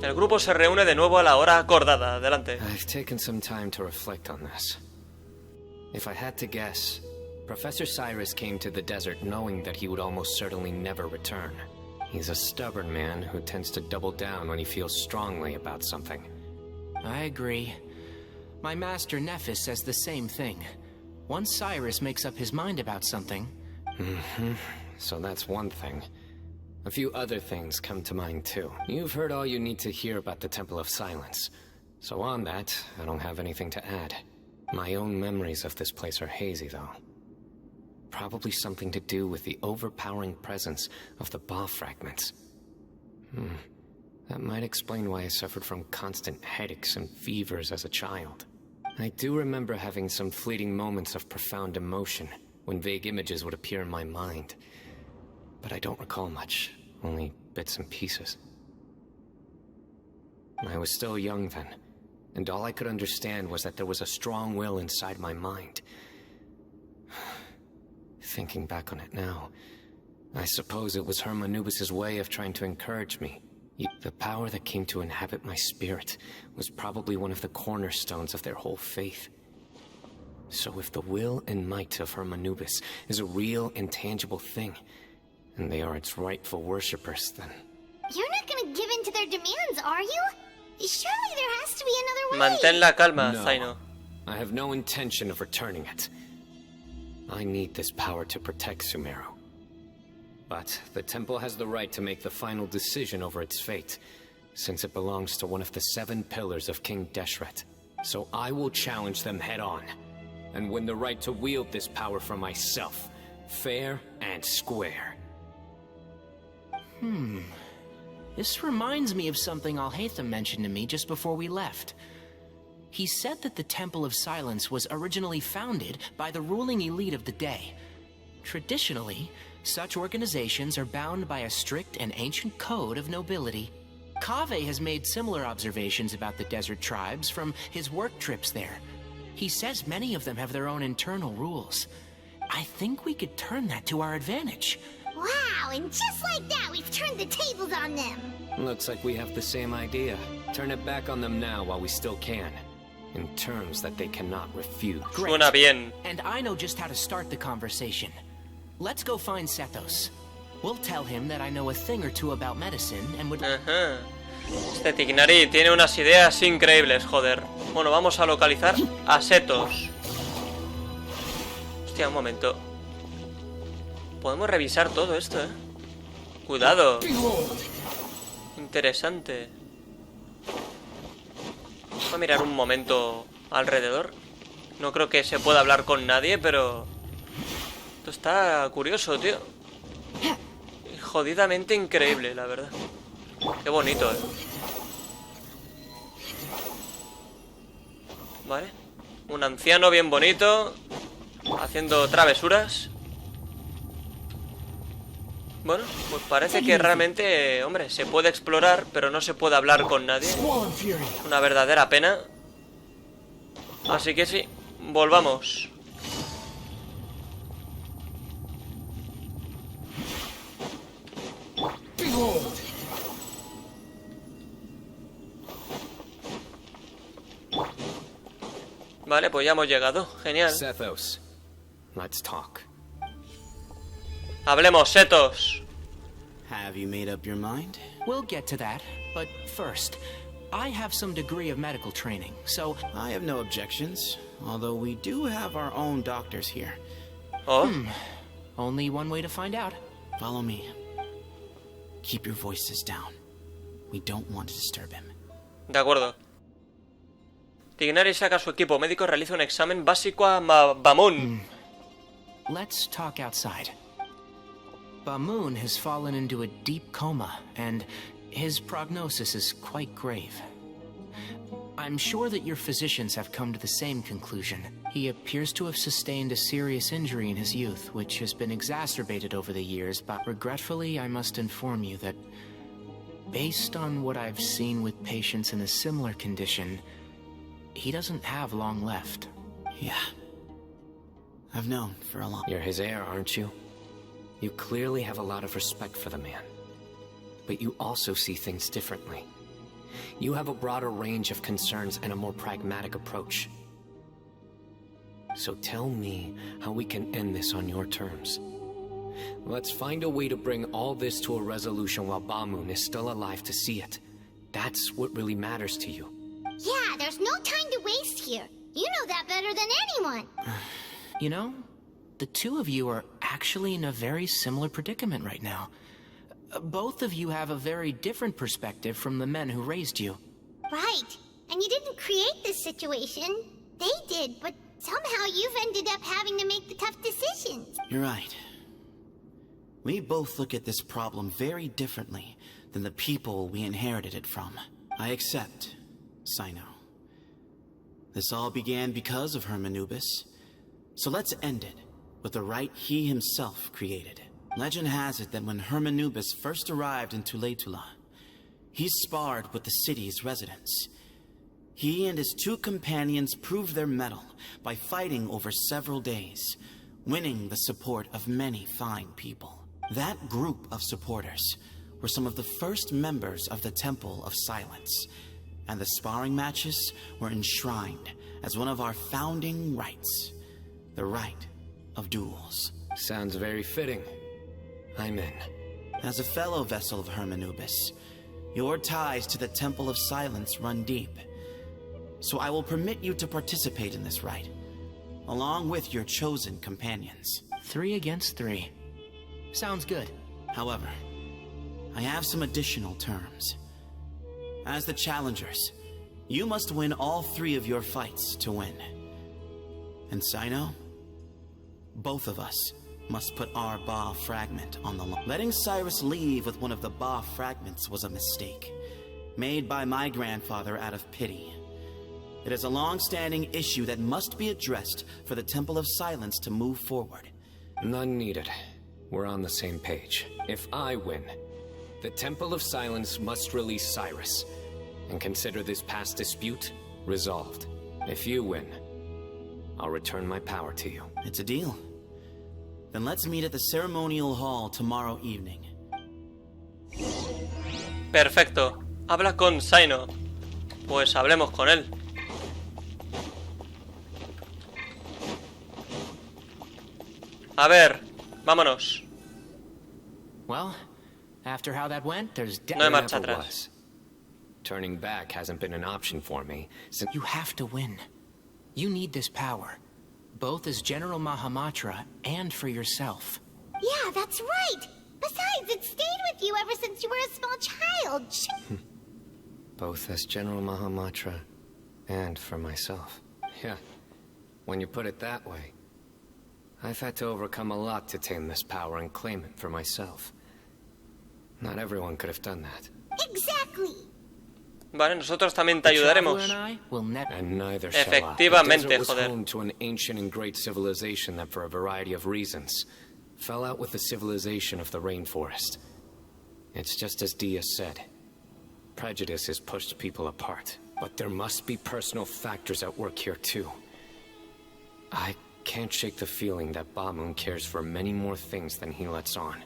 El grupo se reúne de nuevo a la hora acordada. Adelante. I've taken some time to reflect on this. If I had to guess, Professor Cyrus came to the desert knowing that he would almost certainly never return. He's a stubborn man who tends to double down when he feels strongly about something. I agree. My master Nephis says the same thing. Once Cyrus makes up his mind about something... So that's one thing. A few other things come to mind too. You've heard all you need to hear about the Temple of Silence. So on that, I don't have anything to add. My own memories of this place are hazy though. Probably something to do with the overpowering presence of the Ba fragments. That might explain why I suffered from constant headaches and fevers as a child. I do remember having some fleeting moments of profound emotion when vague images would appear in my mind. But I don't recall much, only bits and pieces. I was still young then, and all I could understand was that there was a strong will inside my mind. Thinking back on it now, I suppose it was Hermanubis' way of trying to encourage me. The power that came to inhabit my spirit was probably one of the cornerstones of their whole faith. So if the will and might of Hermanubis is a real, intangible thing, and they are its rightful worshippers, then... You're not gonna give their demands, are you? Surely there has to be another way. Mantén la calma, No. Cyno. I have no intention of returning it. I need this power to protect Sumeru. But the temple has the right to make the final decision over its fate, since it belongs to one of the 7 pillars of King Deshret. So I will challenge them head-on, and win the right to wield this power for myself, fair and square. This reminds me of something Alhaitham mentioned to me just before we left. He said that the Temple of Silence was originally founded by the ruling elite of the day. Traditionally, such organizations are bound by a strict and ancient code of nobility. Kaveh has made similar observations about the desert tribes from his work trips there. He says many of them have their own internal rules. I think we could turn that to our advantage. Wow, and just like that, we've turned the tables on them. Looks like we have the same idea. Turn it back on them now while we still can, in terms that they cannot refuse. Suena bien. And I know just how to start the conversation. Let's go find Sethos. We'll tell him that I know a thing or two about medicine and would... Ajá. Este Tignari tiene unas ideas increíbles, joder. Bueno, vamos a localizar a Sethos. Hostia, un momento. Podemos revisar todo esto, ¿eh? Cuidado. Interesante. Voy a mirar un momento alrededor. No creo que se pueda hablar con nadie, pero... Esto está curioso, tío. Y jodidamente increíble, la verdad. Qué bonito, ¿eh? Vale. Un anciano bien bonito, haciendo travesuras. Bueno, pues parece que realmente, hombre, se puede explorar, pero no se puede hablar con nadie. Una verdadera pena. Así que sí, volvamos. Vale, pues ya hemos llegado. Genial. Sethos, let's talk. Hablemos, Sethos. Have you made up your mind? We'll get to that, but first, I have some degree of medical training, so... I have no objections, although we do have our own doctors here. Oh? Only one way to find out. Follow me. Keep your voices down. We don't want to disturb him. De acuerdo. Tignari saca su equipo médico y realiza un examen básico a Bamun. Let's talk outside. Bamun has fallen into a deep coma, and his prognosis is quite grave. I'm sure that your physicians have come to the same conclusion. He appears to have sustained a serious injury in his youth, which has been exacerbated over the years, but regretfully I must inform you that, based on what I've seen with patients in a similar condition, he doesn't have long left. Yeah. I've known for a long... You're his heir, aren't you? You clearly have a lot of respect for the man. But you also see things differently. You have a broader range of concerns and a more pragmatic approach. So tell me how we can end this on your terms. Let's find a way to bring all this to a resolution while Bamun is still alive to see it. That's what really matters to you. Yeah, there's no time to waste here. You know that better than anyone. You know, the two of you are actually in a very similar predicament right now. Both of you have a very different perspective from the men who raised you. Right. And you didn't create this situation. They did, but somehow you've ended up having to make the tough decisions. You're right. We both look at this problem very differently than the people we inherited it from. I accept, Cyno. This all began because of Hermanubis. So let's end it with the rite he himself created. Legend has it that when Hermanubis first arrived in Tuletula, he sparred with the city's residents. He and his 2 companions proved their mettle by fighting over several days, winning the support of many fine people. That group of supporters were some of the first members of the Temple of Silence, and the sparring matches were enshrined as one of our founding rites, the rite of duels. Sounds very fitting. I'm in. As a fellow vessel of Hermanubis, Your ties to the Temple of Silence run deep, so I will permit you to participate in this rite, along with your chosen companions. 3 against 3. Sounds good. However, I have some additional terms. As the challengers, you must win all 3 of your fights to win. And Cyno, both of us must put our Ba fragment on the line. Letting Cyrus leave with one of the Ba fragments was a mistake, made by my grandfather out of pity. It is a long-standing issue that must be addressed for the Temple of Silence to move forward. None needed. We're on the same page. If I win, the Temple of Silence must release Cyrus, and consider this past dispute resolved. If you win, I'll return my power to you. It's a deal. Then let's meet at the ceremonial hall tomorrow evening. Perfecto. Habla con Cyno. Pues hablemos con él. A ver, vámonos. Well, after how that went, there's No hay marcha atrás. Turning back hasn't been an option for me since... You have to win. You need this power, both as General Mahamatra and for yourself. Yeah, that's right. Besides, it stayed with you ever since you were a small child. Both as General Mahamatra and for myself. Yeah, when you put it that way. I've had to overcome a lot to tame this power and claim it for myself. Not everyone could have done that. Exactly. Vale, nosotros también te ayudaremos. And neither shall I. Efectivamente, The desert was joder. home to an ancient and great civilization that, for a variety of reasons, fell out with the civilization of the rainforest. It's just as Dia said. Prejudice has pushed people apart. But there must be personal factors at work here, too. I can't shake the feeling that Bamoon cares for many more things than he lets on.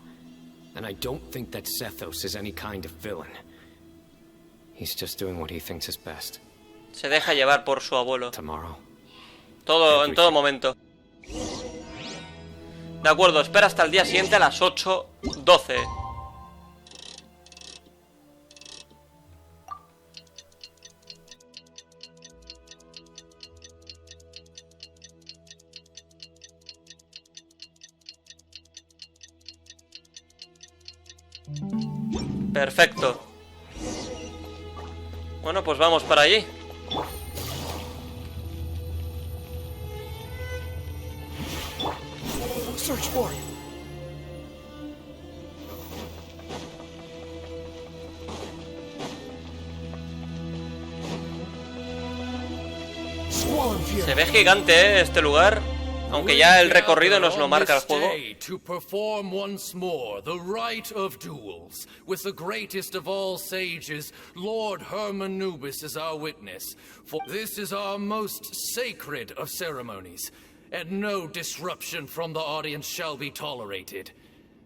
And I don't think that Sethos is any kind of villain. He's just doing what he thinks is best. Se deja llevar por su abuelo. Tomorrow. Todo, en todo momento. De acuerdo, espera hasta el día siguiente a las 8:12. Perfecto. Bueno, pues vamos para allí. Search for it. Se ve gigante, este lugar. Aunque ya el recorrido nos lo marca el juego. To perform once more the rite of duels, with the greatest of all sages, Lord Hermanubis, as our witness. For this is our most sacred of ceremonies, and no disruption from the audience shall be tolerated.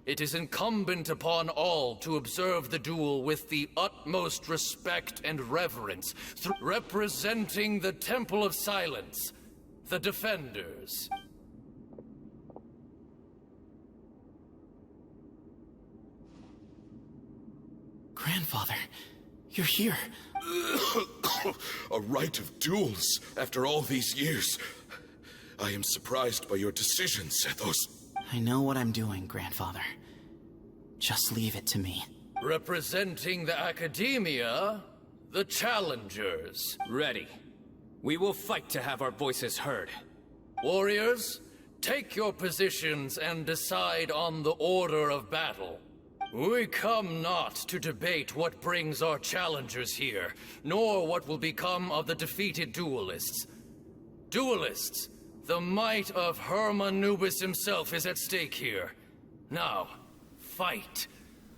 It is incumbent upon all to observe the duel with the utmost respect and reverence, representing the Temple of Silence, the Defenders. Grandfather, you're here. A rite of duels after all these years. I am surprised by your decision, Sethos. I know what I'm doing, Grandfather. Just leave it to me. Representing the Academia, the Challengers. Ready. We will fight to have our voices heard. Warriors, take your positions and decide on the order of battle. We come not to debate what brings our challengers here, nor what will become of the defeated duelists. Duelists, the might of Hermanubis himself is at stake here. Now, fight.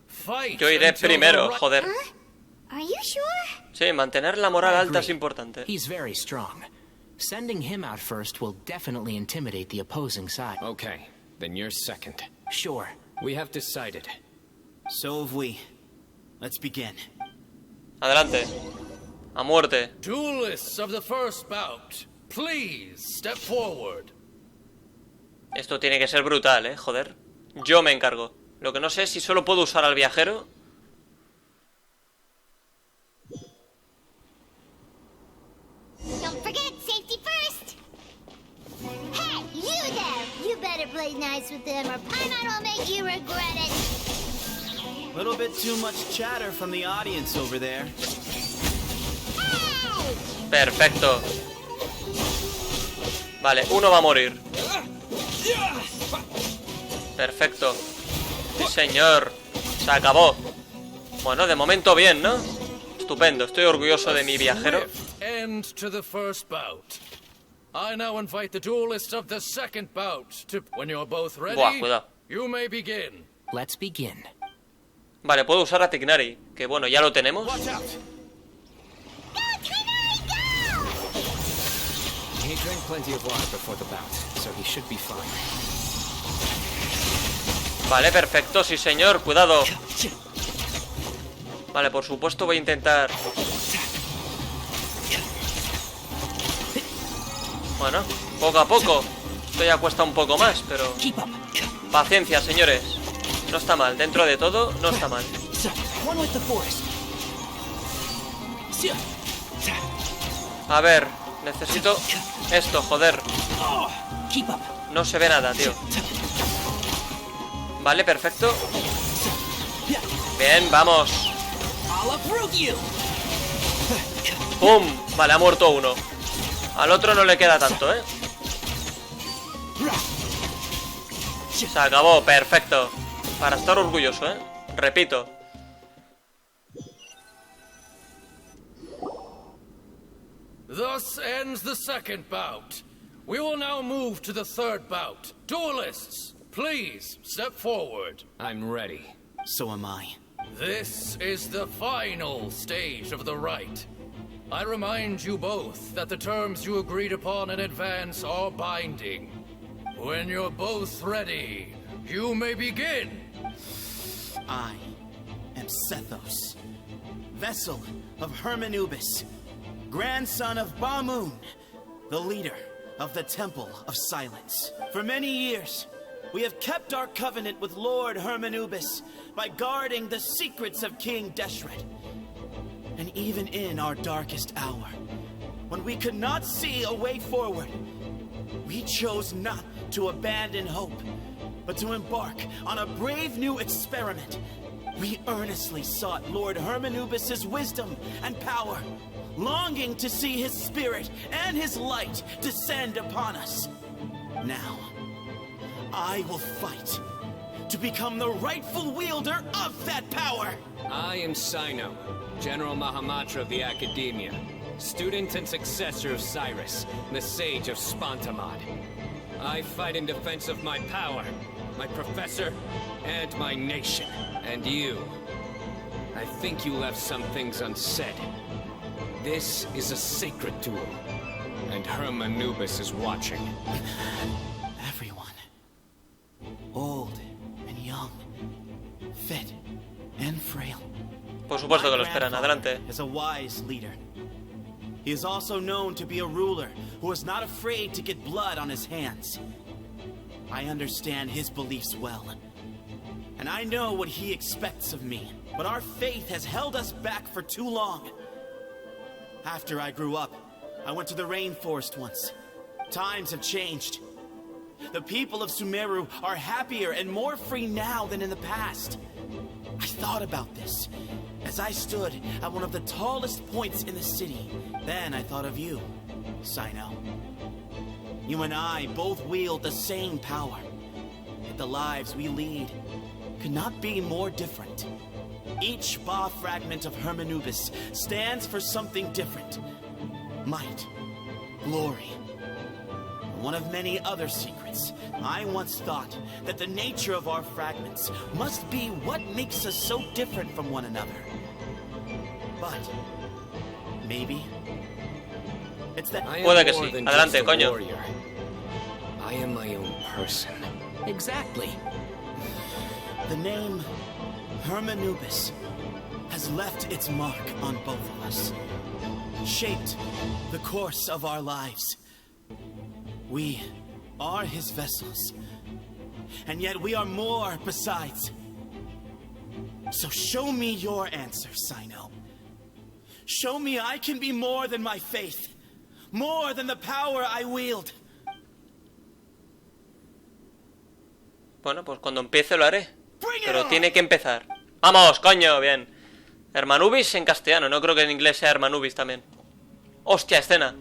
Fight. Yo iré primero, joder. Are you sure? Sí, mantener la moral alta es importante. He's very strong. Sending him out first will definitely intimidate the opposing side. Okay, then you're second. Sure. We have decided. So have we. Let's begin. Adelante. A muerte. Duelists of the first bout, please step forward. Esto tiene que ser brutal, joder. Yo me encargo. Lo que no sé es si solo puedo usar al viajero. play nice with them, or Paimon will make you regret it. Little bit too much chatter from the audience over there. Perfecto. Vale, uno va a morir. Perfecto. Sí, señor. Se acabó. Bueno, de momento bien, ¿no? Estupendo. Estoy orgulloso de mi viajero. End to the first bout. I now invite the duelists of the second bout to... When you're both ready, Buah, cuidado. you may begin. Let's begin. Vale, puedo usar a Tignari, que bueno, ya lo tenemos. He drank plenty of water before the bout, so he should be fine. Vale, perfecto, sí señor, cuidado. Vale, por supuesto voy a intentar... Bueno, poco a poco. Esto ya cuesta un poco más, pero... Paciencia, señores. No está mal, dentro de todo, no está mal. A ver, necesito esto, joder. No se ve nada, tío. Vale, perfecto. Bien, vamos. ¡Pum! Vale, ha muerto uno. Al otro no le queda tanto, ¿eh? Se acabó, perfecto. Para estar orgulloso, ¿eh? Repito. Thus ends the second bout. We will now move to the third bout. Duelists, please step forward. I'm ready. So am I. This is the final stage of the rite. I remind you both that the terms you agreed upon in advance are binding. When you're both ready, you may begin. I am Sethos, vessel of Hermanubis, grandson of Bamoon, the leader of the Temple of Silence. For many years, we have kept our covenant with Lord Hermanubis by guarding the secrets of King Deshret. And even in our darkest hour, when we could not see a way forward, we chose not to abandon hope, but to embark on a brave new experiment. We earnestly sought Lord Hermanubis' wisdom and power, longing to see his spirit and his light descend upon us. Now, I will fight to become the rightful wielder of that power. I am Cyno, General Mahamatra of the Academia, student and successor of Cyrus, the Sage of Spontamod. I fight in defense of my power, my professor, and my nation. And you, I think you left some things unsaid. This is a sacred duel, and Hermanubis is watching. Everyone, old and young, fit and frail. Por supuesto que lo esperan, adelante. Is a wise leader. He is also known to be a ruler who is not afraid to get blood on his hands. I understand his beliefs well, and I know what he expects of me. But our faith has held us back for too long. After I grew up, I went to the rainforest once. Times have changed. The people of Sumeru are happier and more free now than in the past. I thought about this as I stood at one of the tallest points in the city. Then I thought of you, Cyno. You and I both wield the same power. Yet the lives we lead could not be more different. Each Ba fragment of Hermanubis stands for something different. Might, glory, one of many other secrets. I once thought that the nature of our fragments must be what makes us so different from one another. But maybe it's that Puede que sí. Adelante, coño. I am my own person. Exactly. The name Hermanubis has left its mark on both of us, shaped the course of our lives. We are his vessels, and yet we are more besides. So show me your answer, Cyno. Show me I can be more than my faith, more than the power I wield. Bueno, pues cuando empiece lo haré. Pero tiene que empezar. ¡Vamos, coño! Bien. Hermanubis en castellano. No creo que en inglés sea Hermanubis también. ¡Hostia, escena!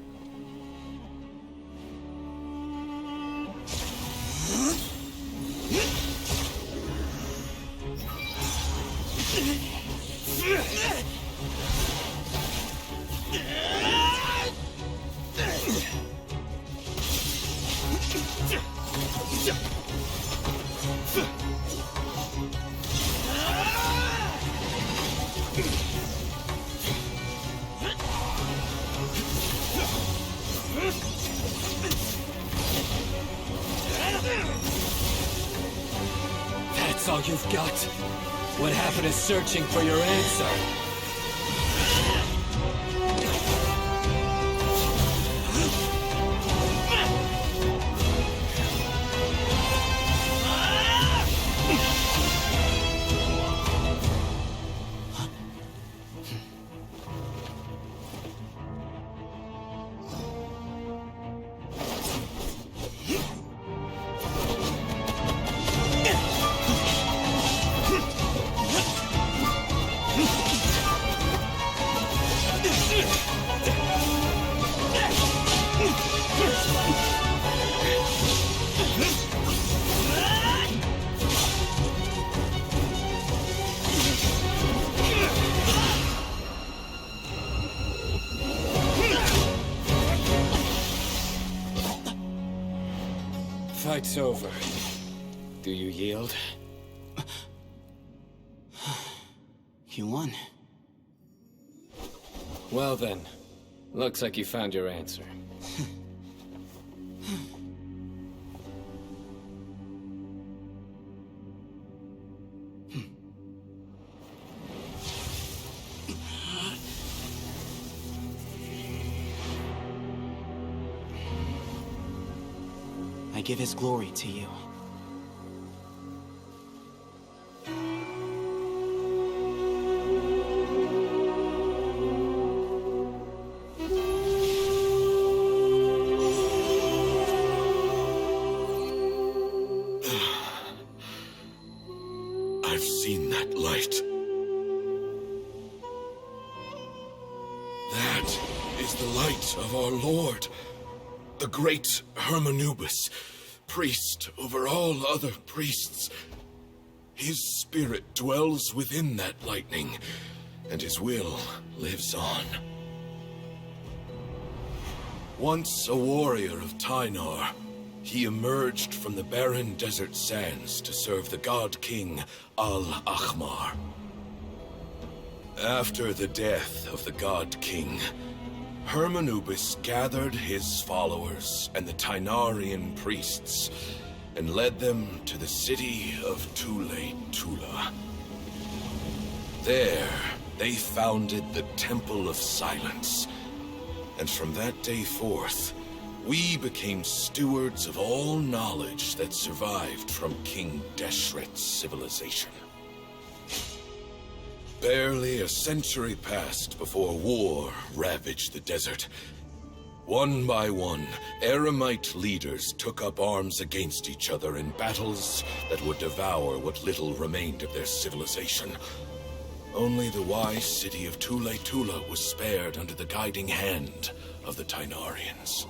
That's all you've got? What happened is searching for your answer. Fight's over. Do you yield? You won. Well then, looks like you found your answer. I give his glory to you. I've seen that light. That is the light of our Lord, the great Hermanubis, priest over all other priests. His spirit dwells within that lightning, and his will lives on. Once a warrior of Tynar, he emerged from the barren desert sands to serve the god king Al-Ahmar. After the death of the god king, Hermanubis gathered his followers and the Tynarian priests and led them to the city of Tula. There, they founded the Temple of Silence, and from that day forth, we became stewards of all knowledge that survived from King Deshret's civilization. Barely a century passed before war ravaged the desert. One by one, Eremite leaders took up arms against each other in battles that would devour what little remained of their civilization. Only the wise city of Tula was spared under the guiding hand of the Tynarians.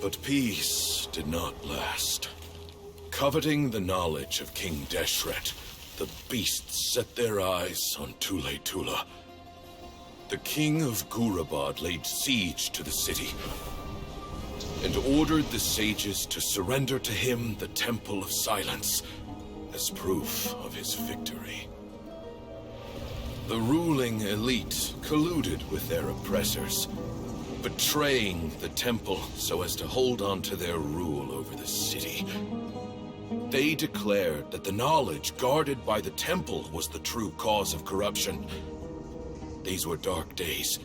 But peace did not last. Coveting the knowledge of King Deshret, the beasts set their eyes on Tula. The king of Gurabad laid siege to the city and ordered the sages to surrender to him the Temple of Silence as proof of his victory. The ruling elite colluded with their oppressors, betraying the temple so as to hold on to their rule over the city. They declared that the knowledge guarded by the temple was the true cause of corruption. These were dark days,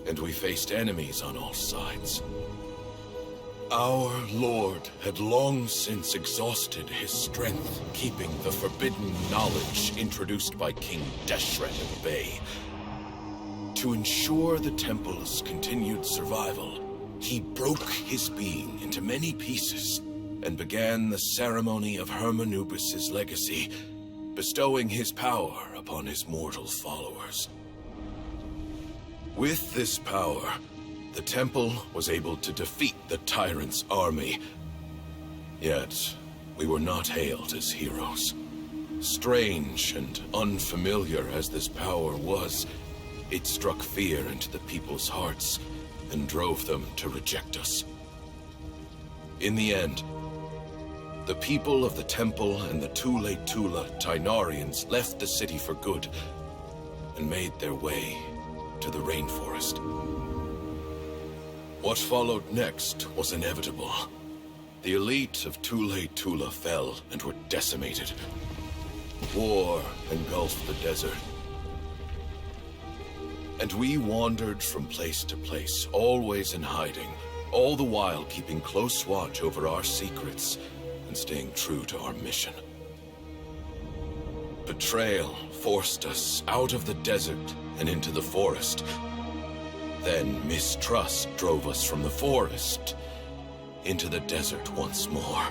and we faced enemies on all sides. Our Lord had long since exhausted his strength, keeping the forbidden knowledge introduced by King Deshret at bay. To ensure the temple's continued survival, he broke his being into many pieces and began the ceremony of Hermanubis' legacy, bestowing his power upon his mortal followers. With this power, the temple was able to defeat the tyrant's army. Yet, we were not hailed as heroes. Strange and unfamiliar as this power was, it struck fear into the people's hearts and drove them to reject us. In the end, the people of the temple and the Tule Tula Tainarians left the city for good and made their way to the rainforest. What followed next was inevitable. The elite of Tule Tula fell and were decimated. War engulfed the desert. And we wandered from place to place, always in hiding, all the while keeping close watch over our secrets and staying true to our mission. Betrayal forced us out of the desert and into the forest. Then mistrust drove us from the forest into the desert once more.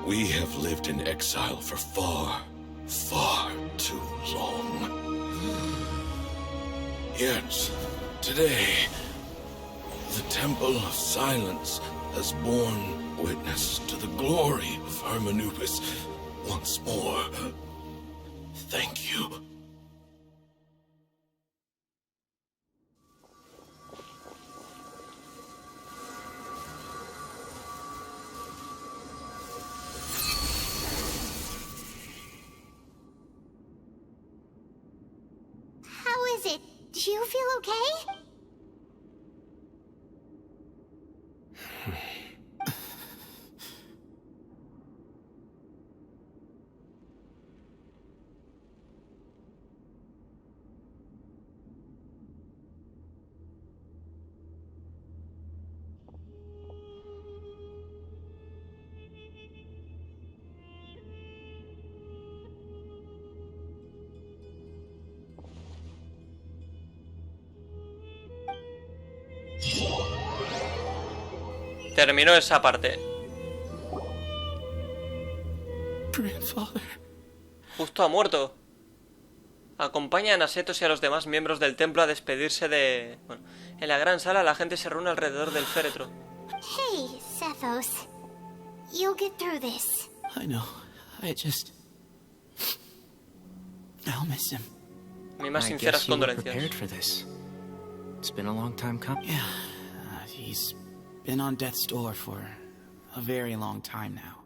We have lived in exile for far, far too long. Yet, today, the Temple of Silence has borne witness to the glory of Hermanubis once more. Thank you. How is it? Do you feel okay? Terminó esa parte. Grandfather. Justo ha muerto. Acompaña a Nasetos y a los demás miembros del templo a despedirse de... Bueno, en la gran sala la gente se reúne alrededor del féretro. Hey, Sethos. You'll get through this. I know. I'll miss him. Mis más sinceras condolencias. Prepared for this. It's been a long time coming. Yeah, he's been on death's door for a very long time now.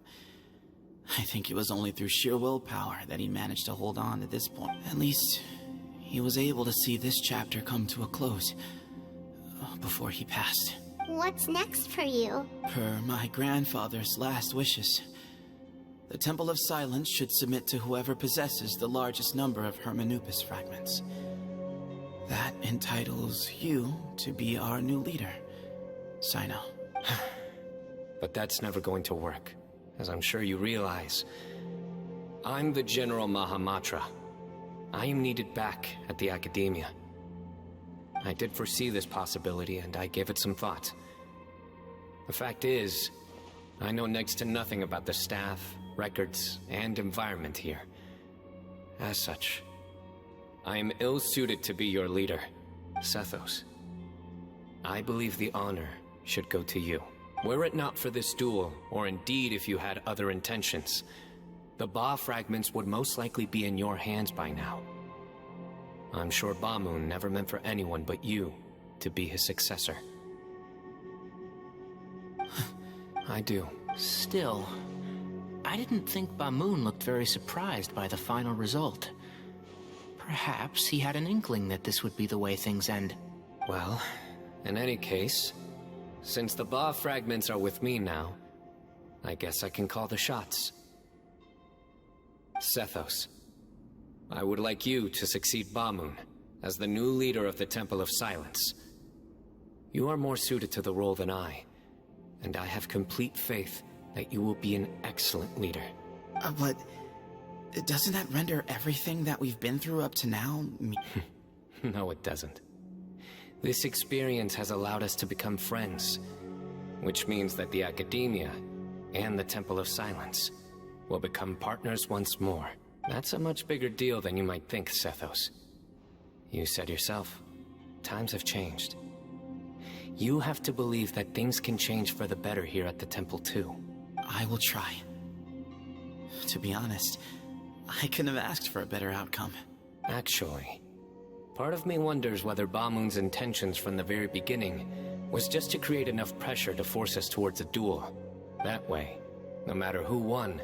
I think it was only through sheer willpower that he managed to hold on to this point. At least, he was able to see this chapter come to a close before he passed. What's next for you? Per my grandfather's last wishes, the Temple of Silence should submit to whoever possesses the largest number of Hermanubis fragments. That entitles you to be our new leader, Cyno. But that's never going to work, as I'm sure you realize. I'm the General Mahamatra. I am needed back at the Academia. I did foresee this possibility, and I gave it some thought. The fact is, I know next to nothing about the staff, records, and environment here. As such, I am ill-suited to be your leader, Sethos. I believe the honor should go to you. Were it not for this duel, or indeed if you had other intentions, the Ba fragments would most likely be in your hands by now. I'm sure Bamoon never meant for anyone but you to be his successor. I do. Still, I didn't think Bamoon looked very surprised by the final result. Perhaps he had an inkling that this would be the way things end. Well, in any case, since the Ba fragments are with me now, I guess I can call the shots. Sethos, I would like you to succeed Bamoon as the new leader of the Temple of Silence. You are more suited to the role than I, and I have complete faith that you will be an excellent leader. But doesn't that render everything that we've been through up to now? No, it doesn't. This experience has allowed us to become friends. which means that the Academia and the Temple of Silence will become partners once more. That's a much bigger deal than you might think, Sethos. You said yourself, times have changed. You have to believe that things can change for the better here at the temple too. I will try. To be honest, I couldn't have asked for a better outcome. Actually, part of me wonders whether Bamun's intentions from the very beginning was just to create enough pressure to force us towards a duel. That way, no matter who won,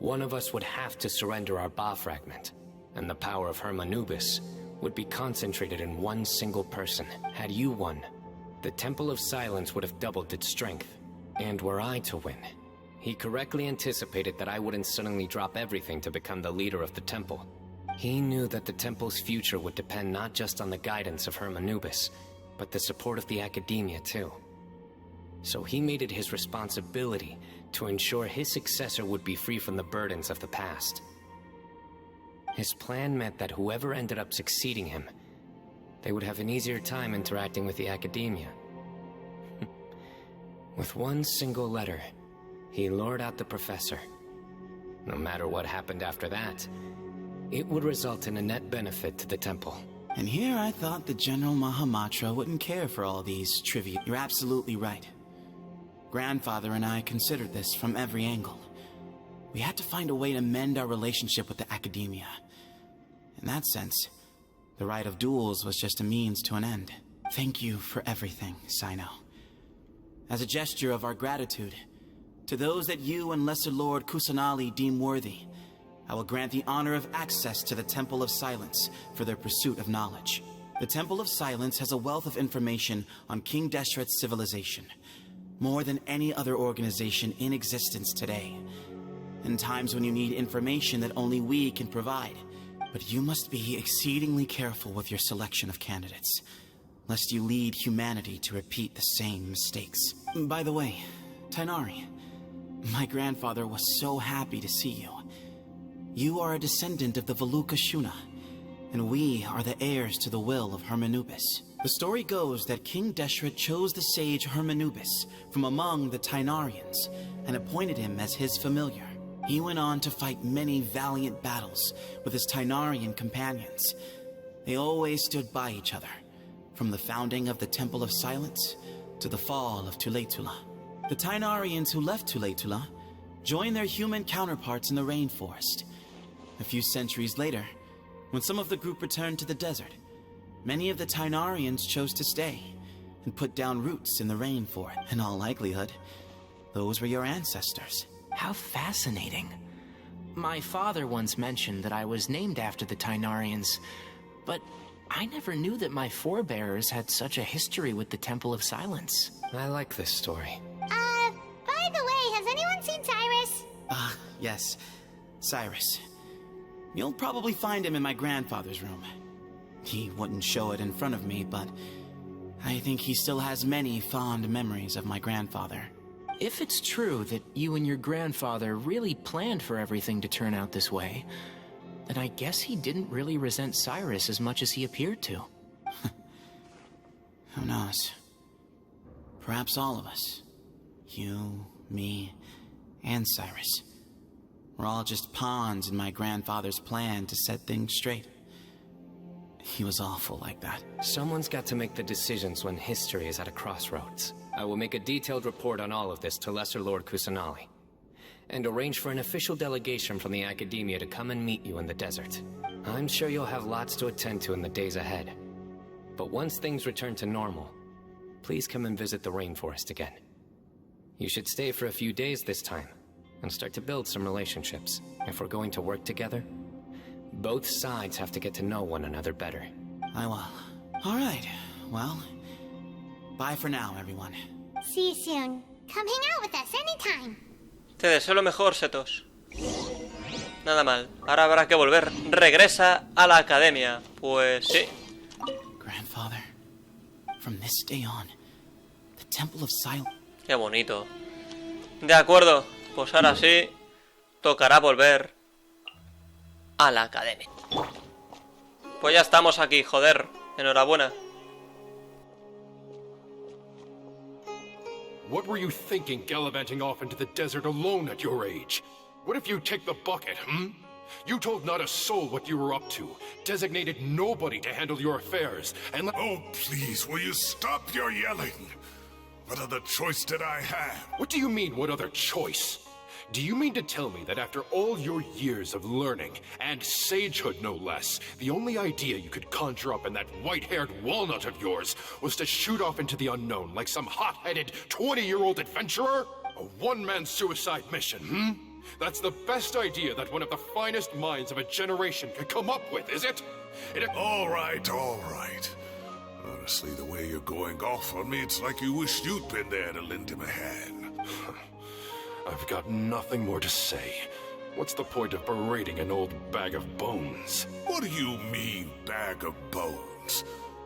one of us would have to surrender our Ba fragment, and the power of Hermanubis would be concentrated in one single person. Had you won, the Temple of Silence would have doubled its strength. And were I to win, he correctly anticipated that I wouldn't suddenly drop everything to become the leader of the temple. He knew that the temple's future would depend not just on the guidance of Hermanubis, but the support of the Academia too. So he made it his responsibility to ensure his successor would be free from the burdens of the past. His plan meant that whoever ended up succeeding him, they would have an easier time interacting with the Academia. With one single letter, he lured out the professor. No matter what happened after that, it would result in a net benefit to the temple. And here I thought the General Mahamatra wouldn't care for all these trivia. You're absolutely right. Grandfather and I considered this from every angle. We had to find a way to mend our relationship with the Academia. In that sense, the right of duels was just a means to an end. Thank you for everything, Cyno. As a gesture of our gratitude, to those that you and Lesser Lord Kusanali deem worthy, I will grant the honor of access to the Temple of Silence for their pursuit of knowledge. The Temple of Silence has a wealth of information on King Deshret's civilization, more than any other organization in existence today. In times when you need information that only we can provide. But you must be exceedingly careful with your selection of candidates, lest you lead humanity to repeat the same mistakes. By the way, Tainari, my grandfather was so happy to see you. You are a descendant of the Veluca Shuna, and we are the heirs to the will of Hermanubis. The story goes that King Deshret chose the sage Hermanubis from among the Tainarians and appointed him as his familiar. He went on to fight many valiant battles with his Tainarian companions. They always stood by each other, from the founding of the Temple of Silence to the fall of Tuletula. The Tainarians who left Tuletula joined their human counterparts in the rainforest. A few centuries later, when some of the group returned to the desert, many of the Tainarians chose to stay and put down roots in the rainforest. In all likelihood, those were your ancestors. How fascinating. My father once mentioned that I was named after the Tainarians, but I never knew that my forebears had such a history with the Temple of Silence. I like this story. By the way, has anyone seen Cyrus? Yes, Cyrus. You'll probably find him in my grandfather's room. He wouldn't show it in front of me, but I think he still has many fond memories of my grandfather. If it's true that you and your grandfather really planned for everything to turn out this way, then I guess he didn't really resent Cyrus as much as he appeared to. Who knows? Perhaps all of us. You, me, and Cyrus. We're all just pawns in my grandfather's plan to set things straight. He was awful like that. Someone's got to make the decisions when history is at a crossroads. I will make a detailed report on all of this to Lesser Lord Kusanali, and arrange for an official delegation from the Academia to come and meet you in the desert. I'm sure you'll have lots to attend to in the days ahead. But once things return to normal, please come and visit the rainforest again. You should stay for a few days this time, and start to build some relationships. If we're going to work together, both sides have to get to know one another better. I will. All right, well, bye for now, everyone. See you soon. Come hang out with us anytime. Te deseo lo mejor, Setos. Nada mal. Ahora habrá que volver. Regresa a la academia. Pues sí. Grandfather, from this day on, the Temple of Silence. Qué bonito. De acuerdo. Pues ahora sí, tocará volver a la academia. Pues ya estamos aquí, joder. Enhorabuena. What were you thinking gallivanting off into the desert alone at your age? What if you take the bucket, You told not a soul what you were up to, designated nobody to handle your affairs, and Oh, please, will you stop your yelling? What other choice did I have? What do you mean, what other choice? Do you mean to tell me that after all your years of learning, and sagehood no less, the only idea you could conjure up in that white-haired walnut of yours was to shoot off into the unknown like some hot-headed 20-year-old adventurer? A one-man suicide mission, That's the best idea that one of the finest minds of a generation could come up with, is it? All right. Honestly, the way you're going off on me, it's like you wished you'd been there to lend him a hand. I've got nothing more to say. What's the point of berating an old bag of bones? What do you mean, bag of bones?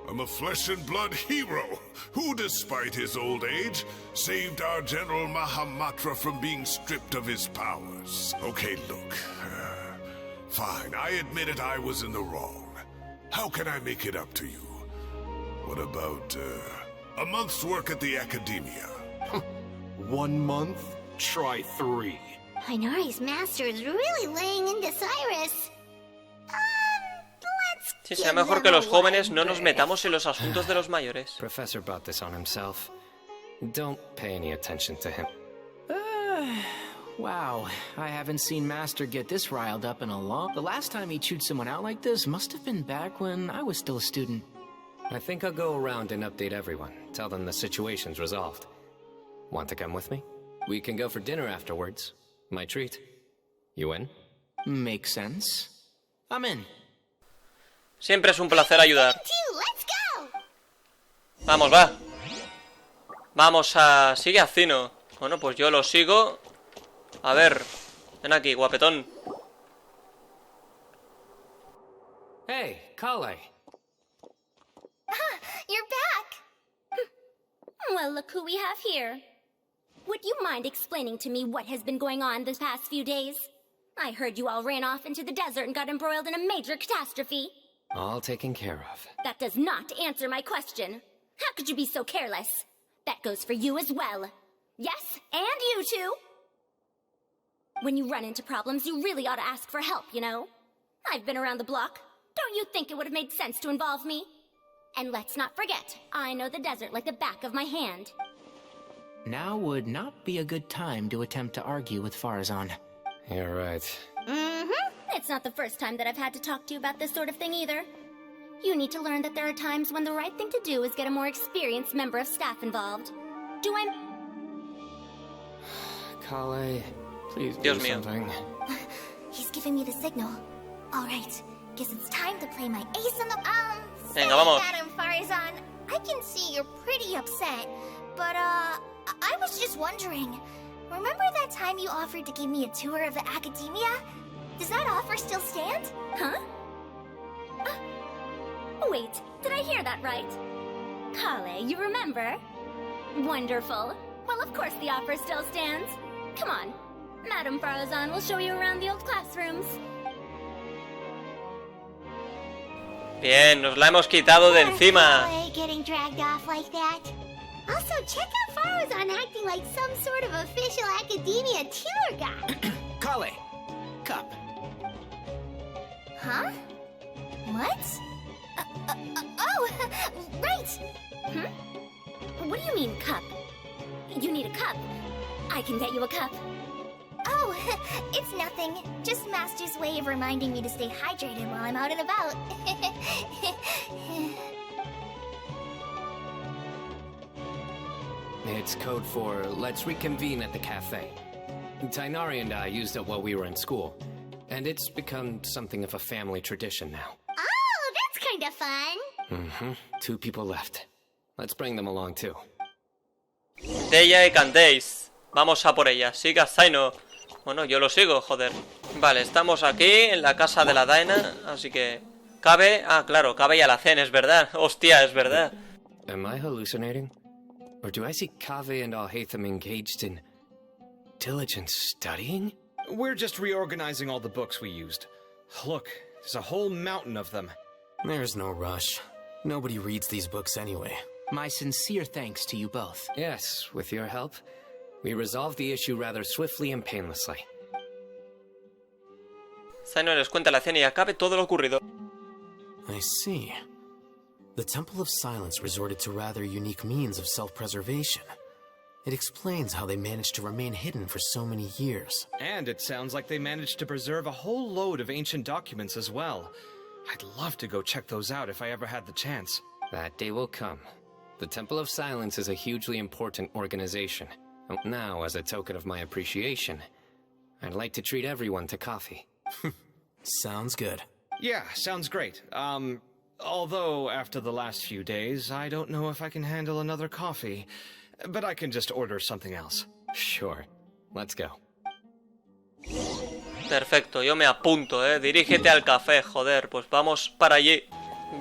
I'm a flesh-and-blood hero who, despite his old age, saved our General Mahamatra from being stripped of his powers. Okay, look. Fine, I admit it, I was in the wrong. How can I make it up to you? What about, a month's work at the Academia? 1 month? Try 3. Inari's master is really laying into Cyrus. Sí, será mejor que los jóvenes no nos metamos en los asuntos de los mayores. Professor brought this on himself. Don't pay any attention to him. Wow, I haven't seen Master get this riled up in a long... The last time he chewed someone out like this must have been back when I was still a student. I think I'll go around and update everyone. Tell them the situation's resolved. Want to come with me? We can go for dinner afterwards. My treat. You in? Makes sense. I'm in. Siempre es un placer ayudar. Vamos, va. Vamos a... Sigue a Cyno. Bueno, pues yo lo sigo. A ver. Ven aquí, guapetón. Hey, Kale. You're back! Well, look who we have here. Would you mind explaining to me what has been going on this past few days? I heard you all ran off into the desert and got embroiled in a major catastrophe. All taken care of. That does not answer my question. How could you be so careless? That goes for you as well. Yes, and you too. When you run into problems, you really ought to ask for help, you know? I've been around the block. Don't you think it would have made sense to involve me? And let's not forget, I know the desert like the back of my hand. Now would not be a good time to attempt to argue with Farazan. You're right. It's not the first time that I've had to talk to you about this sort of thing either. You need to learn that there are times when the right thing to do is get a more experienced member of staff involved. Do I... Kale, please do something. He's giving me the signal. All right, guess it's time to play my ace in the... Venga, vamos. Madam Farazan, I can see you're pretty upset, but, I was just wondering, remember that time you offered to give me a tour of the Academia? Does that offer still stand? Huh? Wait, did I hear that right? Kale, you remember? Wonderful. Well, of course the offer still stands. Come on. Madam Farazan will show you around the old classrooms. Bien, nos la hemos quitado de encima. Getting dragged off like that. Also, check out Farazan acting like some sort of official Academia tour guide. Kale, cup. Huh? What? Oh, right! What do you mean, cup? You need a cup. I can get you a cup. Oh, it's nothing. Just Master's way of reminding me to stay hydrated while I'm out and about. It's code for let's reconvene at the cafe. Tighnari and I used it while we were in school, and it's become something of a family tradition now. Oh, that's kind of fun. 2 people left. Let's bring them along too. Deya y Candace. Vamos a por ella. Siga Cyno. Bueno, yo lo sigo, joder. Vale, estamos aquí en la casa de la Daina, así que... Cabe... Ah, claro, Cabe y Alacén, es verdad. Hostia, es verdad. Am I hallucinating? Or do I see Kaveh and Alhaitham engaged in diligent studying? We're just reorganizing all the books we used. Look, there's a whole mountain of them. There's no rush. Nobody reads these books anyway. My sincere thanks to you both. Yes, with your help, we resolved the issue rather swiftly and painlessly. Cyno les cuenta la escena y acabe todo lo ocurrido. I see. The Temple of Silence resorted to rather unique means of self-preservation. It explains how they managed to remain hidden for so many years. And it sounds like they managed to preserve a whole load of ancient documents as well. I'd love to go check those out if I ever had the chance. That day will come. The Temple of Silence is a hugely important organization. Now, as a token of my appreciation, I'd like to treat everyone to coffee. Sounds good. Yeah, sounds great. Although after the last few days, I don't know if I can handle another coffee. But I can just order something else. Sure. Let's go. Perfecto, yo me apunto, Dirígete al café, joder. Pues vamos para allí.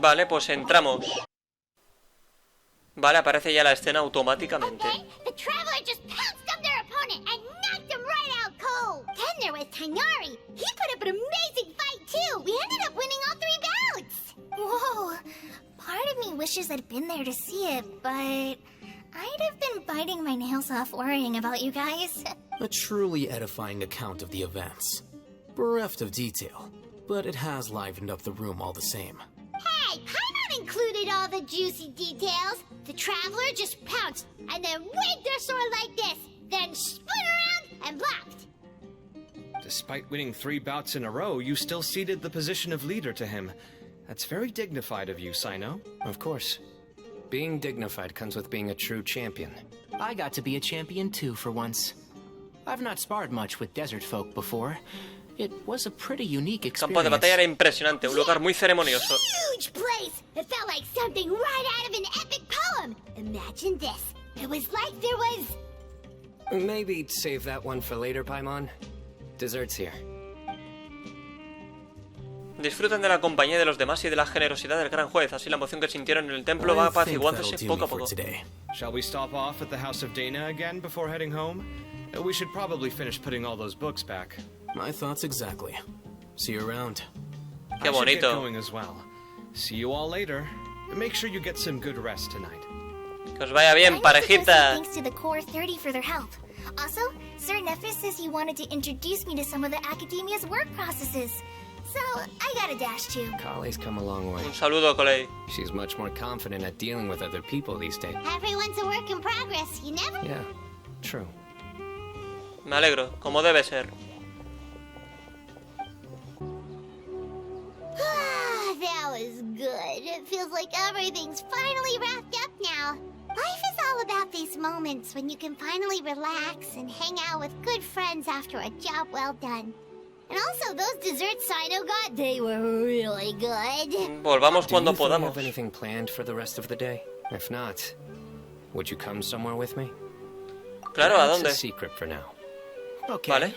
Vale, pues entramos. Vale, aparece ya la escena automáticamente. The traveler just pounced on their opponent and knocked him right out cold. Then there was Tighnari. He put up an amazing fight too. We ended up winning all 3 bouts. Whoa. Part of me wishes I'd been there to see it, but I'd have been biting my nails off worrying about you guys. A truly edifying account of the events. Bereft of detail, but it has livened up the room all the same. Hey, Paimon included all the juicy details. The traveler just pounced and then waved their sword like this, then spun around and blocked. Despite winning 3 bouts in a row, you still ceded the position of leader to him. That's very dignified of you, Cyno. Of course. Being dignified comes with being a true champion. I got to be a champion too for once. I've not sparred much with desert folk before. It was a pretty unique experience. Campo de batalla era impresionante, un lugar muy ceremonioso. Huge place! It felt like something right out of an epic poem. Imagine this. It was like there was... Maybe save that one for later, Paimon. Dessert's here. Disfrutan de la compañía de los demás y de la generosidad del gran juez. Así la emoción que sintieron en el templo va apaciguándose poco a poco. Shall we stop off at the House of Dana again before heading home? We should probably finish putting all those books back. My thoughts exactly. See you around. Qué bonito. I should get going as well. See you all later. Make sure you get some good rest tonight. Que os vaya bien, parejita. Thanks to the Core 30 for their help. Also, Sir Nephis says he wanted to introduce me to some of the Academia's work processes. So, I gotta dash too. Kale's come a long way. Un saludo, Kale. She's much more confident at dealing with other people these days. Everyone's a work in progress, you never... Yeah, true. Me alegro, como debe ser. That was good. It feels like everything's finally wrapped up now. Life is all about these moments when you can finally relax and hang out with good friends after a job well done. And also, those desserts Cyno got, they were really good. Volvamos cuando Do you podamos. have anything planned for the rest of the day? If not, would you come somewhere with me? Claro, ¿a That's dónde? a secret for now. Okay. Vale.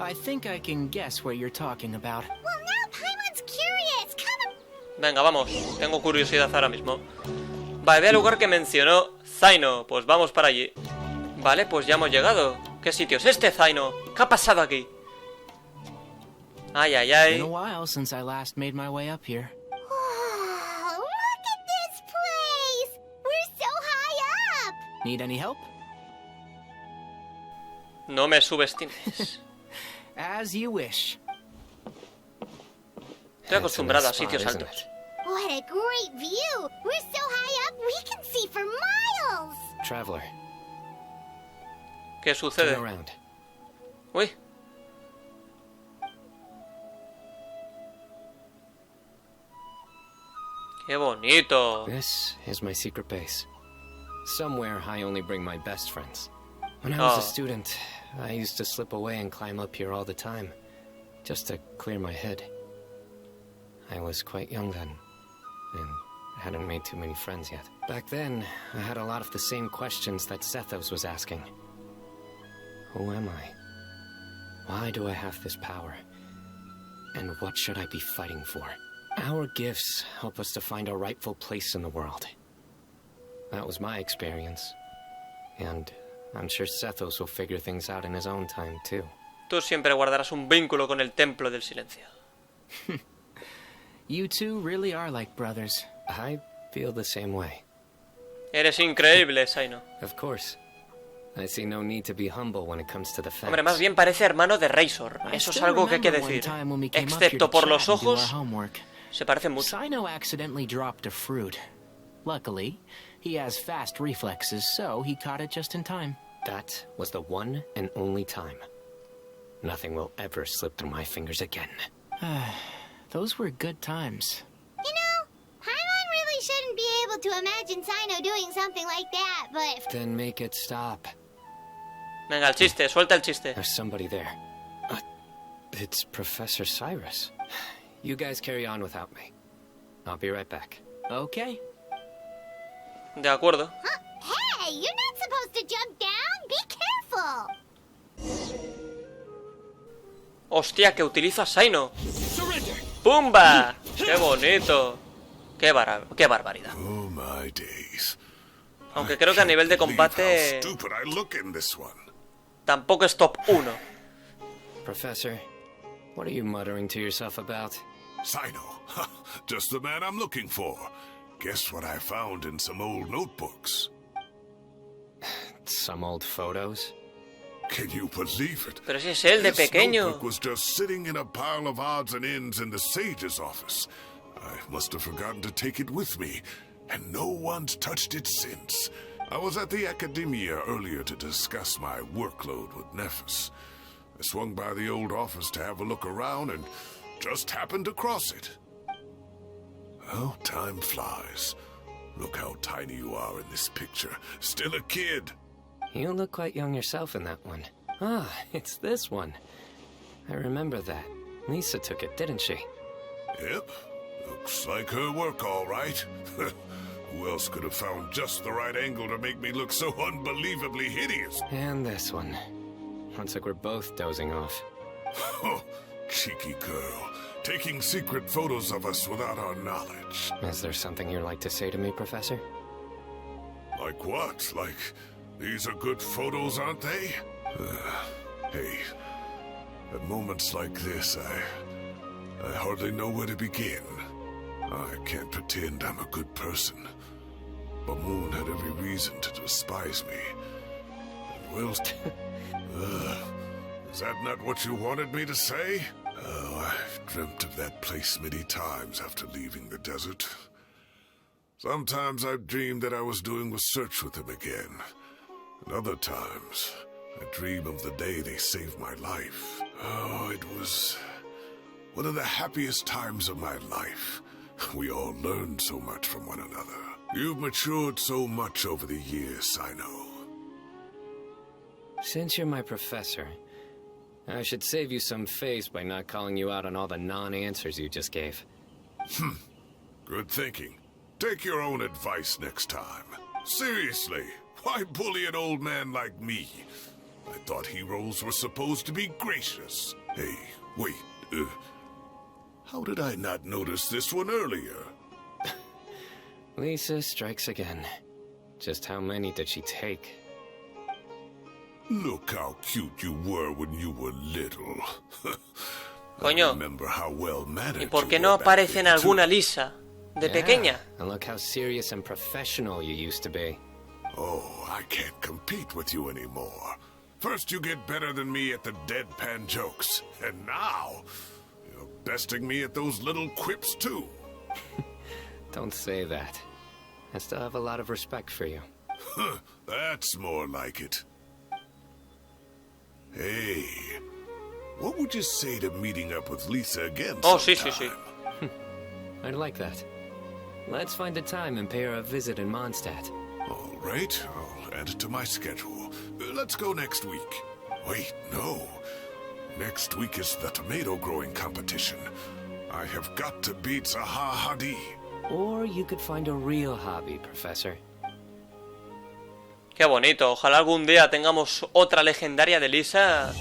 I think I can guess what you're talking about. Well, now Paimon's curious. Come on. Venga, vamos. Tengo curiosidad ahora mismo. Vale, ve al lugar que mencionó Cyno. Pues vamos para allí. Vale, pues ya hemos llegado. ¿Qué sitio es este, Cyno? ¿Qué ha pasado aquí? Ay, ay, It's been a ay. while since I last made my way up here. Oh, look at this place. We're so high up. Need any help? No me subestimes. As you wish. Estoy acostumbrado a sitios altos. What a great view. We're so high up, we can see for miles. Traveler, ¿Qué sucede? turn around. Uy. Qué bonito. This is my secret base. Somewhere I only bring my best friends. When I was a student, I used to slip away and climb up here all the time, just to clear my head. I was quite young then, and hadn't made too many friends yet. Back then, I had a lot of the same questions that Zethos was asking. Who am I? Why do I have this power? And what should I be fighting for? Our gifts help us to find our rightful place in the world. That was my experience. And I'm sure Zethos will figure things out in his own time, too. Tú siempre guardarás un vínculo con el Templo del Silencio. You two really are like brothers. I feel the same way. Eres increíble, Cyno. Of course. I see no need to be humble when it comes to the facts. Hombre, más bien parece hermano de Razor. Eso es algo que hay que decir. Excepto por los ojos, se parecen mucho. Cyno accidentally dropped a fruit. Luckily, he has fast reflexes, so he caught it just in time. That was the one and only time. Nothing will ever slip through my fingers again. Those were good times. You know, Paimon really shouldn't be able to imagine Cyno doing something like that, but... Then make it stop. Venga, el chiste, suelta el chiste. There's somebody there. It's Professor Cyrus. You guys carry on without me. I'll be right back. Okay. De acuerdo. Hey, you're not supposed to jump down. Be careful. Hostia, que utiliza Cyno. ¡Pumba! ¡Qué bonito! ¡Qué barbaridad! Aunque creo que a nivel de combate tampoco es top 1. Professor, what are you muttering to yourself about? Cyno, just the man I'm looking for. Guess what I found in some old notebooks? Some old photos? Can you believe it? Pero si es él de pequeño. This notebook was just sitting in a pile of odds and ends in the sage's office. I must have forgotten to take it with me, and no one's touched it since. I was at the academia earlier to discuss my workload with Nephis. I swung by the old office to have a look around and just happened to cross it. Oh, time flies. Look how tiny you are in this picture. Still a kid. You look quite young yourself in that one. Ah, it's this one. I remember that. Lisa took it, didn't she? Yep. Looks like her work, all right. Who else could have found just the right angle to make me look so unbelievably hideous? And this one. Looks like we're both dozing off. Oh, cheeky girl. Taking secret photos of us without our knowledge. Is there something you'd like to say to me, Professor? Like what? Like, these are good photos, aren't they? Hey, at moments like this, I hardly know where to begin. I can't pretend I'm a good person. But Moon had every reason to despise me. And well, is that not what you wanted me to say? Oh, I've dreamt of that place many times after leaving the desert. Sometimes I've dreamed that I was doing research with them again. And other times, I dream of the day they saved my life. Oh, it was one of the happiest times of my life. We all learned so much from one another. You've matured so much over the years, Cyno. Since you're my professor, I should save you some face by not calling you out on all the non-answers you just gave. Good thinking. Take your own advice next time. Seriously, why bully an old man like me? I thought heroes were supposed to be gracious. Hey, wait, how did I not notice this one earlier? Lisa strikes again. Just how many did she take? Look how cute you were when you were little. Coño, ¿y por qué no aparece en alguna Lisa de pequeña? And look how serious and professional you used to be. Oh, I can't compete with you anymore. First you get better than me at the deadpan jokes, and now you're besting me at those little quips too. Don't say that. I still have a lot of respect for you. That's more like it. Hey, what would you say to meeting up with Lisa again sometime? I'd like that. Let's find a time and pay her a visit in Mondstadt. All right, I'll add it to my schedule. Let's go next week. Wait, no. Next week is the tomato growing competition. I have got to beat Zaha Hadi. Or you could find a real hobby, Professor. Qué bonito. Ojalá algún día tengamos otra legendaria de Lisa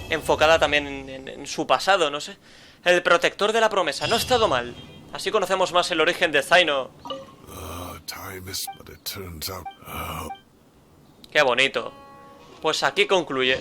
enfocada también en su pasado, no sé. El protector de la promesa. No ha estado mal. Así conocemos más el origen de Cyno. Qué bonito. Pues aquí concluye.